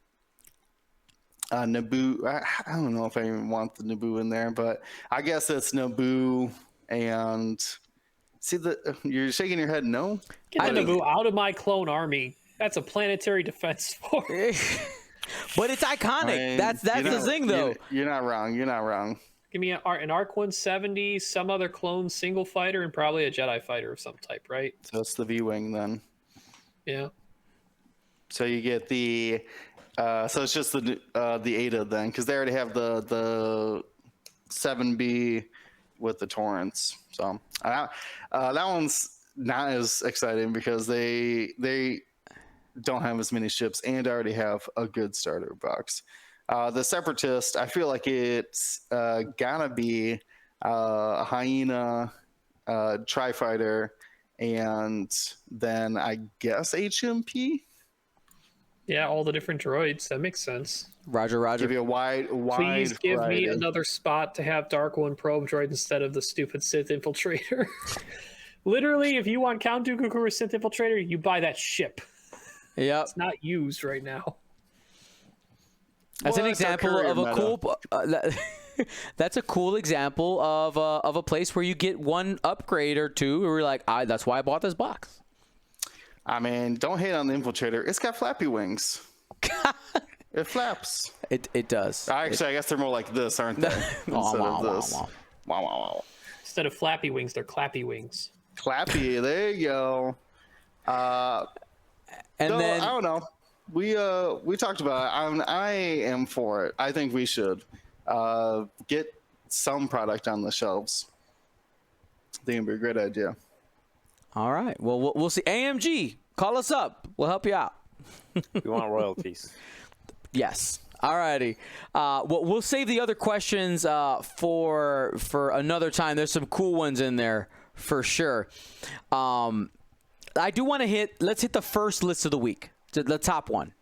Naboo. I don't know if I even want the Naboo in there, but I guess it's Naboo and see you're shaking your head. No, Get the Naboo out of my clone army. That's a planetary defense force. But it's iconic. I mean, That's the thing, though. You're not wrong. You're not wrong. Give me an ARC 170, some other clone single fighter, and probably a Jedi fighter of some type, right? So it's the V-wing then. Yeah. So you get the. So it's just the Ada then, because they already have the 7B with the Torrents. So that one's not as exciting because they don't have as many ships and already have a good starter box. The Separatist, I feel like it's gotta be a Hyena, Tri-Fighter, and then I guess HMP. Yeah, all the different droids. That makes sense. Roger. Give you a wide. Please give variety. me another spot to have Dark One probe droid instead of the stupid Sith infiltrator. Literally, if you want Count Dooku or Sith infiltrator, you buy that ship. Yep. It's not used right now. That's an example of a cool. That's a cool example of a place where you get one upgrade or two. Where you're like, that's why I bought this box. I mean, don't hate on the infiltrator. It's got flappy wings. It flaps. It does. Actually, I guess they're more like this, aren't they? Instead of this. Wow. Instead of flappy wings, they're clappy wings. Clappy. There you go. And no, then I don't know. We talked about it. I am for it. I think we should get some product on the shelves. I think it'd be a great idea. all right. Well, we'll see. AMG, call us up. We'll help you out. We want royalties. Yes. All righty. We'll save the other questions for another time. There's some cool ones in there for sure. I do want to let's hit the first list of the week, the top one.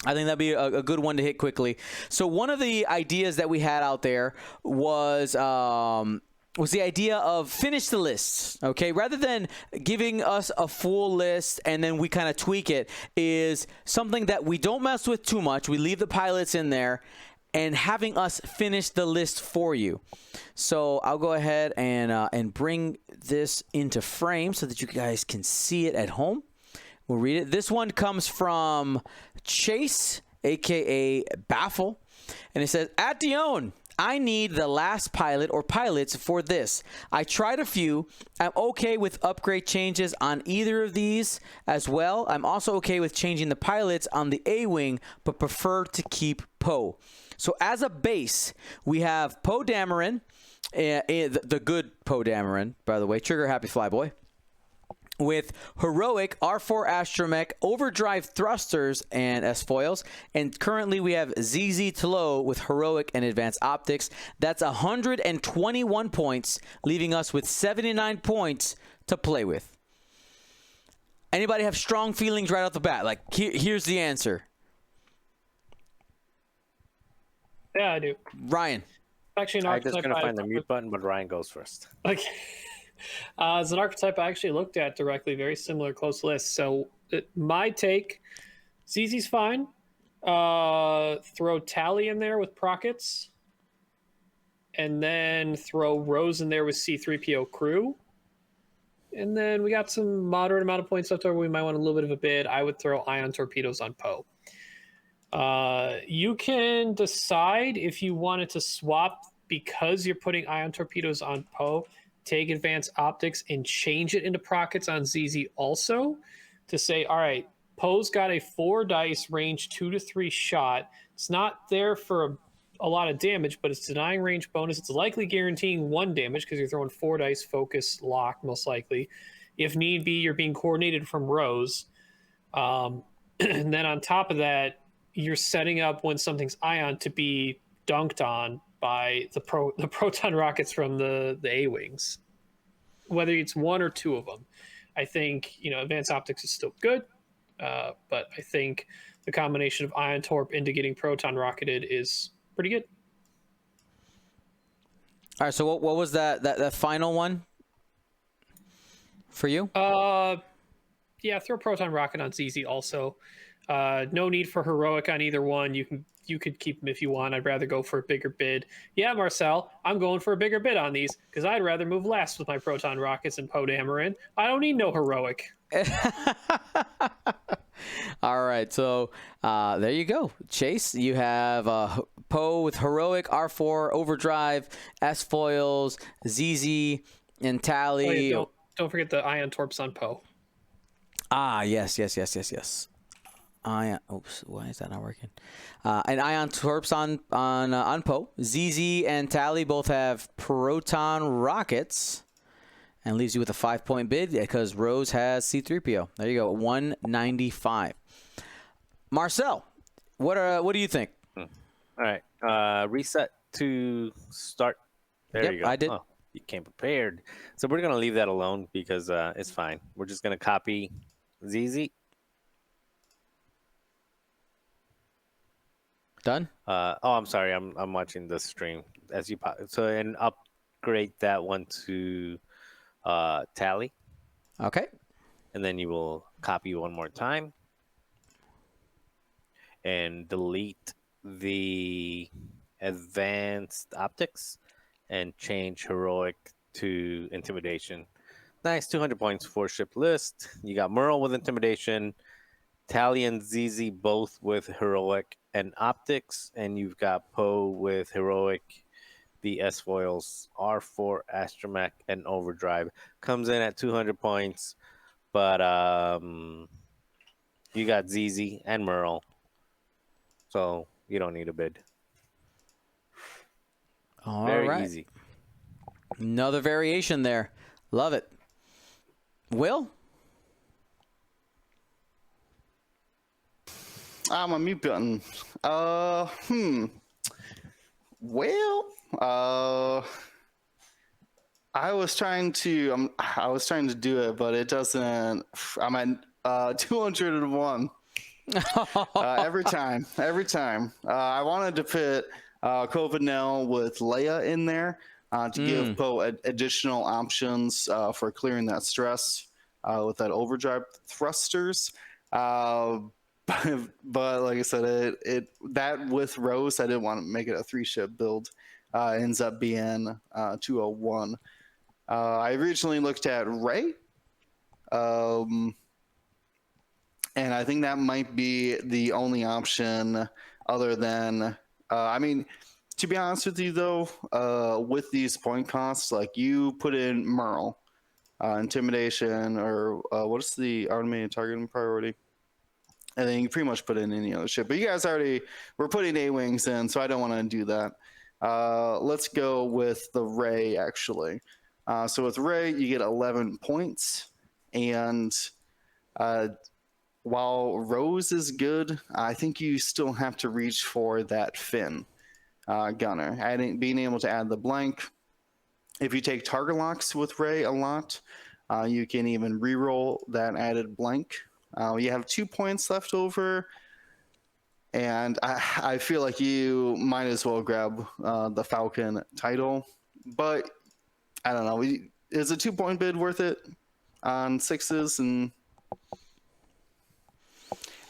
I think that'd be a good one to hit quickly. So one of the ideas that we had out there was the idea of finish the lists, okay? Rather than giving us a full list and then we kind of tweak it, is something that we don't mess with too much. We leave the pilots in there and having us finish the list for you. So I'll go ahead and bring this into frame so that you guys can see it at home. We'll read it. This one comes from Chase, a.k.a. Baffle, and it says, at Dion, I need the last pilot or pilots for this. I tried a few. I'm okay with upgrade changes on either of these as well. I'm also okay with changing the pilots on the A-Wing, but prefer to keep Poe. So as a base, we have Poe Dameron, the good Poe Dameron, by the way, Trigger Happy Flyboy, with heroic R4 astromech, overdrive thrusters, and S-foils. And currently we have ZZ Tlo with heroic and advanced optics. That's 121 points, leaving us with 79 points to play with. Anybody have strong feelings right off the bat? Like, here's the answer. Yeah, I do. Ryan. Actually, an I'm just archetype going to find the mute button, but Ryan goes first. Okay. As an archetype I actually looked at directly, very similar, close list. So my take, ZZ's fine. Throw Tally in there with Prockets. And then throw Rose in there with C-3PO crew. And then we got some moderate amount of points left over. We might want a little bit of a bid. I would throw ion torpedoes on Poe. You can decide if you wanted to swap because you're putting ion torpedoes on Poe, take advanced optics and change it into Prockets on ZZ also to say, all right, Poe's got a 4 dice range 2 to 3 shot. It's not there for a lot of damage, but it's denying range bonus. It's likely guaranteeing 1 damage because you're throwing 4 dice, focus, lock, most likely. If need be, you're being coordinated from Rose. And then on top of that, you're setting up when something's ion to be dunked on by the proton rockets from the A-Wings, whether it's 1 or 2 of them. I think, advanced optics is still good, but I think the combination of ion torp into getting proton rocketed is pretty good. All right, so what was that final one for you? Yeah, throw proton rocket on ZZ also. No need for heroic on either one. You could keep them if you want. I'd rather go for a bigger bid. Yeah, Marcel, I'm going for a bigger bid on these because I'd rather move last with my proton rockets and Poe Dameron. I don't need no heroic. All right, so there you go. Chase, you have Poe with heroic, R4, overdrive, S foils, ZZ, and Tally. Oh, yeah, don't forget the ion torps on Poe. Ah, yes. Ion. Oops, why is that not working? And ion torps on Poe. ZZ and Tally both have proton rockets, and leaves you with a 5-point bid because Rose has C-3PO. There you go, 195. Marcel, what do you think? All right, reset to start. There you go. I did. Oh, you came prepared. So we're gonna leave that alone because it's fine. We're just gonna copy ZZ. Done. I'm sorry. I'm watching the stream as you pop. So and upgrade that one to Tally, Okay. and then you will copy one more time and delete the advanced optics and change heroic to intimidation. Nice, 200 points for ship list. You got Merle with intimidation, Tally and ZZ both with heroic and optics, and you've got Poe with heroic, the S foils, R4, astromech, and overdrive. Comes in at 200 points, but you got ZZ and Merle, so you don't need a bid. All Very right. easy. Another variation there. Love it. Will? I'm a mute button. Well, I was trying to do it, but it doesn't. I'm at 201 every time. I wanted to put Covenell with Leia in there to give Poe additional options for clearing that stress with that overdrive thrusters. But like I said, that with Rose, I didn't want to make it a 3-ship build. Ends up being 201. I originally looked at Rey, and I think that might be the only option other than. I mean, to be honest with you, though, with these point costs, like you put in Merle, intimidation, or what's the automated targeting priority? And then you pretty much put in any other ship. But you guys already were putting A-Wings in, so I don't want to do that. Let's go with the Rey, actually. So with Rey, you get 11 points. And while Rose is good, I think you still have to reach for that Finn gunner. Being able to add the blank. If you take target locks with Rey a lot, you can even reroll that added blank. You have 2 points left over, and I feel like you might as well grab the Falcon title. But I don't know. Is a 2-point bid worth it on 6s? And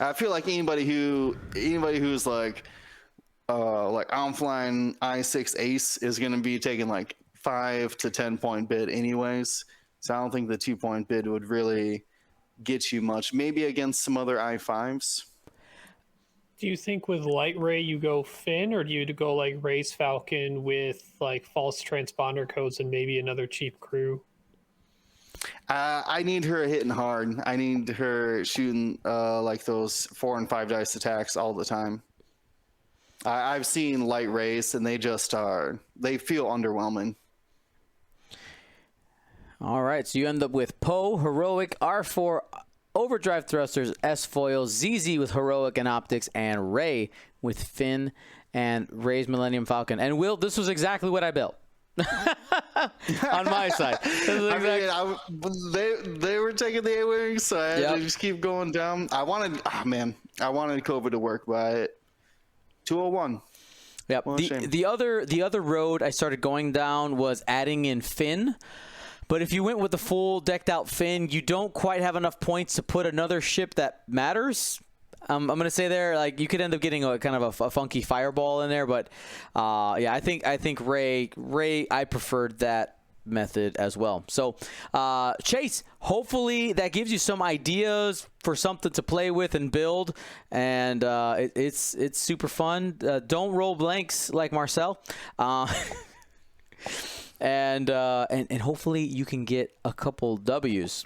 I feel like anybody who's like I'm flying I6 Ace is going to be taking like 5 to 10-point bid anyways. So I don't think the 2-point bid would really get you much. Maybe against some other I5s. Do you think with Light Ray you go Finn, or do you go like Ray's Falcon with like false transponder codes and maybe another cheap crew? I need her hitting hard. I need her shooting like those 4 and 5 dice attacks all the time. I've seen Light Rays and they feel underwhelming. All right, so you end up with Poe, heroic, R4, overdrive thrusters, S foils, ZZ with heroic and optics, and Rey with Finn and Rey's Millennium Falcon. And Will, this was exactly what I built on my side. They were taking the A-Wings, so I had to just keep going down. I wanted COVID to work, but 201. Yep. The other road I started going down was adding in Finn. But if you went with the full decked out Finn, you don't quite have enough points to put another ship that matters I'm going to say there, like, you could end up getting a kind of a funky fireball in there, but yeah, I think Ray, I preferred that method as well. So Chase, hopefully that gives you some ideas for something to play with and build, and it's super fun. Don't roll blanks like Marcel. And hopefully you can get a couple W's.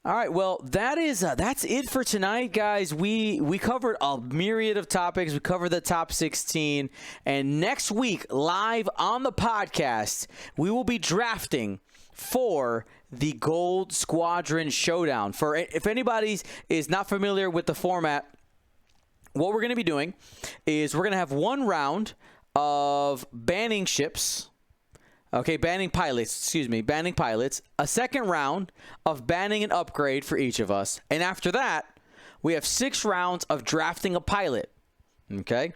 All right, well, that's it for tonight, guys. We covered a myriad of topics. We covered the top 16, and next week, live on the podcast, we will be drafting for the Gold Squadron Showdown. For if anybody is not familiar with the format, what we're going to be doing is we're going to have one round of banning ships. Okay, banning pilots, a second round of banning an upgrade for each of us. And after that, we have 6 rounds of drafting a pilot. Okay,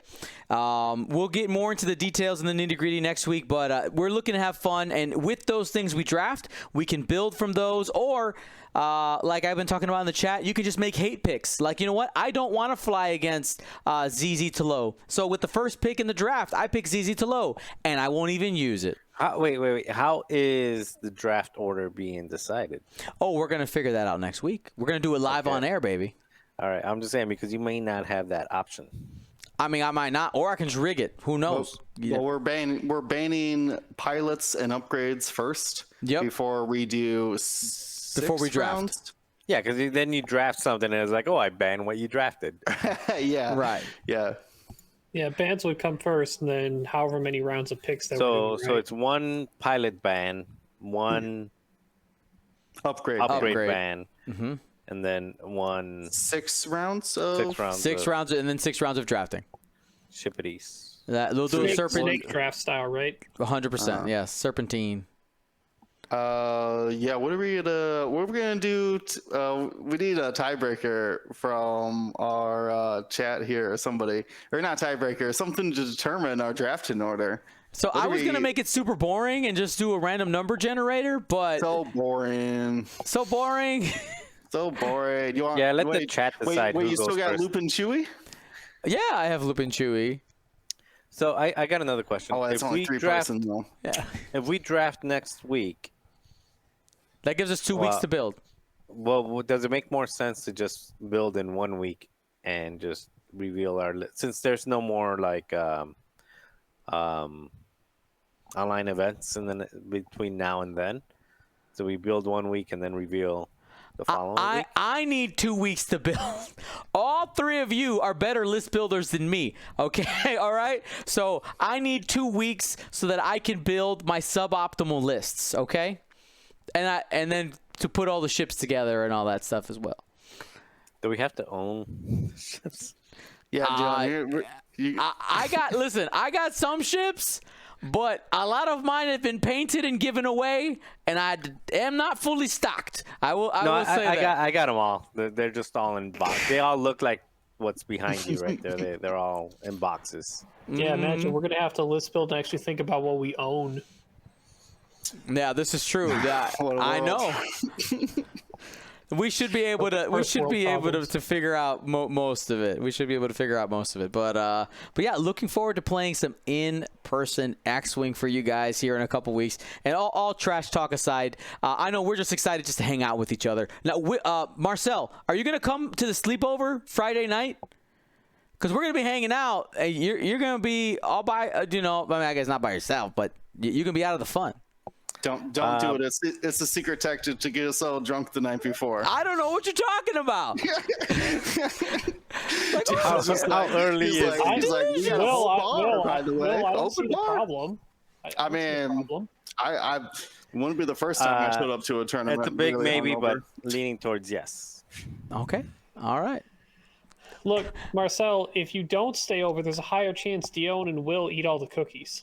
we'll get more into the details and the nitty-gritty next week, but we're looking to have fun. And with those things we draft, we can build from those, or like I've been talking about in the chat, you can just make hate picks. Like, you know what? I don't want to fly against ZZ Tolo. So with the first pick in the draft, I pick ZZ Tolo, and I won't even use it. Wait. How is the draft order being decided? Oh, we're going to figure that out next week. We're going to do it live on air, baby. All right. I'm just saying because you may not have that option. I mean, I might not, or I can just rig it. Who knows? Well, we're banning pilots and upgrades first. Yep. Before we do Before we draft. rounds. Yeah, because then you draft something and it's like, oh, I banned what you drafted. Yeah. Right. Yeah. Yeah, bans would come first, and then however many rounds of picks that So we're doing, so right? it's one pilot ban, one Upgrade. upgrade Upgrade. ban, and then one 6 rounds of 6 rounds. 6 of rounds, and then 6 rounds of drafting. shippities. They'll do a Snake draft style, right? 100%. Yes, serpentine. Yeah, what are we gonna do? We need a tiebreaker from our chat here, or somebody, or not tiebreaker, something to determine our drafting order. So I was gonna make it super boring and just do a random number generator, but So boring. so boring. So boring. You want? Yeah, let the chat decide Wait, who you still goes got first. Loop and Chewy? Yeah, I have Lupin Chewy. So I got another question. Oh, it's if only we 3 draft, persons though. Yeah, if we draft next week, that gives us 2 weeks Wow. to build. well, does it make more sense to just build in 1 week and just reveal our since there's no more like online events and then between now and then, so we build 1 week and then reveal the following week? I need 2 weeks to build. All 3 of you are better list builders than me. Okay, all right. So I need 2 weeks so that I can build my suboptimal lists. Okay, and then to put all the ships together and all that stuff as well. Do we have to own ships? Yeah, John, I got some ships, but a lot of mine have been painted and given away, and I am not fully stocked. I will say that. I got them all. They're just all in box. They all look like what's behind you right there. They're all in boxes. Yeah, imagine we're gonna have to list build and actually think about what we own. Yeah, this is true. Yeah, What a I world. know. We should be able to. We First should world be able problems. to figure out most of it. We should be able to figure out most of it. But yeah, looking forward to playing some in-person X-Wing for you guys here in a couple weeks. And all trash talk aside, I know we're just excited just to hang out with each other. Now, Marcel, are you gonna come to the sleepover Friday night? Because we're gonna be hanging out. And you're gonna be all by. I mean, I guess not by yourself, but you're gonna be out of the fun. don't do it. It's a secret tactic to get us all drunk the night before. I don't know what you're talking about. How early he's is like, he's like, we got a whole bar, by the way. I don't see Open the bar. problem. I mean, I wouldn't be the first time I showed up to a tournament. It's a big really maybe, hungover. but leaning towards yes. Okay. All right. Look, Marcel, if you don't stay over, there's a higher chance Dion and Will eat all the cookies.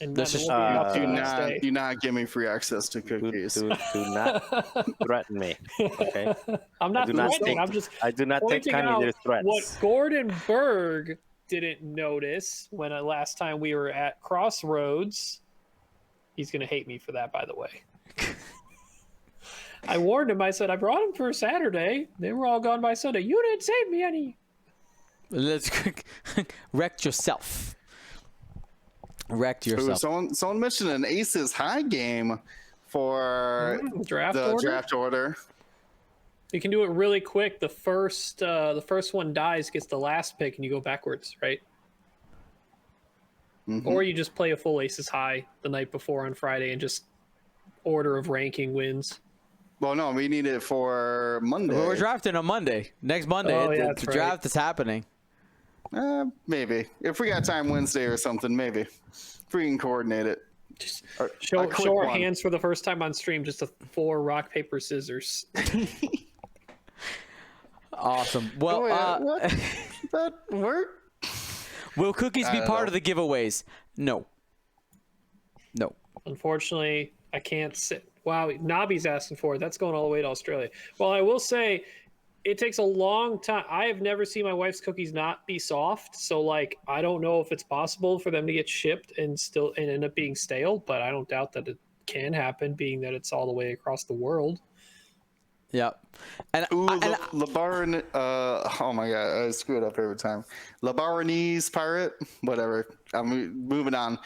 And This then is- we'll be up to do the next not day. do not give me free access to Do cookies. not threaten me. Okay. I'm not do not threatening. take- I'm just I do not take pointing kindly out to their threats. what Gordon Berg didn't notice when last time we were at Crossroads. He's gonna hate me for that, by the way. I warned him. I said, I brought him for Saturday. They were all gone by Sunday. You didn't save me any. Let's wrecked yourself. Wrecked Ooh, yourself. someone mentioned an Aces High game for Draft the order. draft order. You can do it really quick. The first one dies, gets the last pick, and you go backwards, right? Or you just play a full Aces High the night before on Friday and just order of ranking wins. Well, no, we need it for Monday. We're drafting on Monday. Next Monday, Oh, yeah, the that's right. draft is happening. Maybe. If we got time Wednesday or something, maybe. If we can coordinate it. Just A show quick our one. hands for the first time on stream. Just a 4 rock paper scissors. Awesome. Well, Oh, yeah. What? That work? will cookies be don't part know. of the giveaways? No. No. Unfortunately, I can't sit. Wow, Nobby's asking for it. That's going all the way to Australia. Well, I will say, it takes a long time. I have never seen my wife's cookies not be soft. So, like, I don't know if it's possible for them to get shipped and end up being stale, but I don't doubt that it can happen, being that it's all the way across the world. Yep. And, Ooh, and LeBaron. Oh my god, I screw it up every time. LeBaronese pirate, whatever. I'm moving on.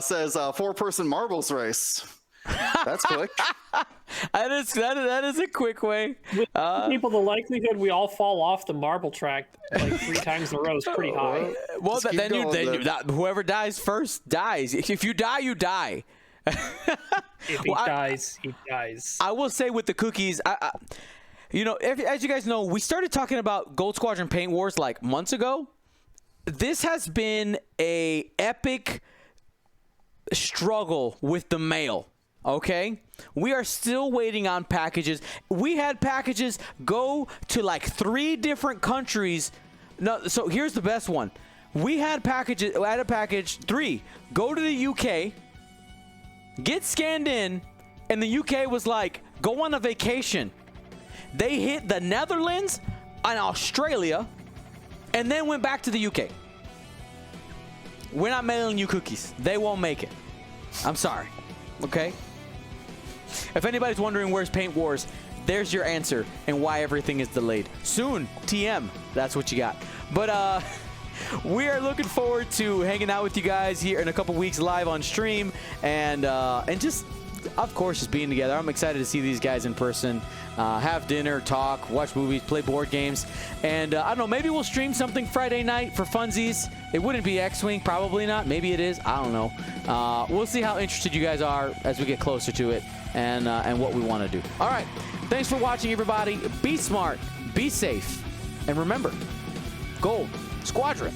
Says 4-person marbles race. That's quick. that is a quick way. People, the likelihood we all fall off the marble track like 3 times in a row is pretty high. Well, Just keep then going, whoever dies first dies. If you die, you die. If he dies, he dies. I will say with the cookies, as you guys know, we started talking about Gold Squadron Paint Wars like months ago. This has been a epic struggle with the mail. Okay, we are still waiting on packages. We had packages go to like 3 different countries. No, so here's the best one. We had packages. I had a package 3 go to the UK, get scanned in, and the UK was like, go on a vacation. They hit the Netherlands and Australia, and then went back to the UK. We're not mailing you cookies. They won't make it. I'm sorry. Okay? If anybody's wondering where's Paint Wars, there's your answer and why everything is delayed. Soon, TM. That's what you got. But we are looking forward to hanging out with you guys here in a couple weeks live on stream, and just, of course, just being together. I'm excited to see these guys in person, have dinner, talk, watch movies, play board games, and I don't know, maybe we'll stream something Friday night for funsies. It wouldn't be X-Wing, probably not. Maybe it is. I don't know. We'll see how interested you guys are as we get closer to it, and what we want to do. All right. Thanks for watching, everybody. Be smart, be safe, and remember, Gold Squadron.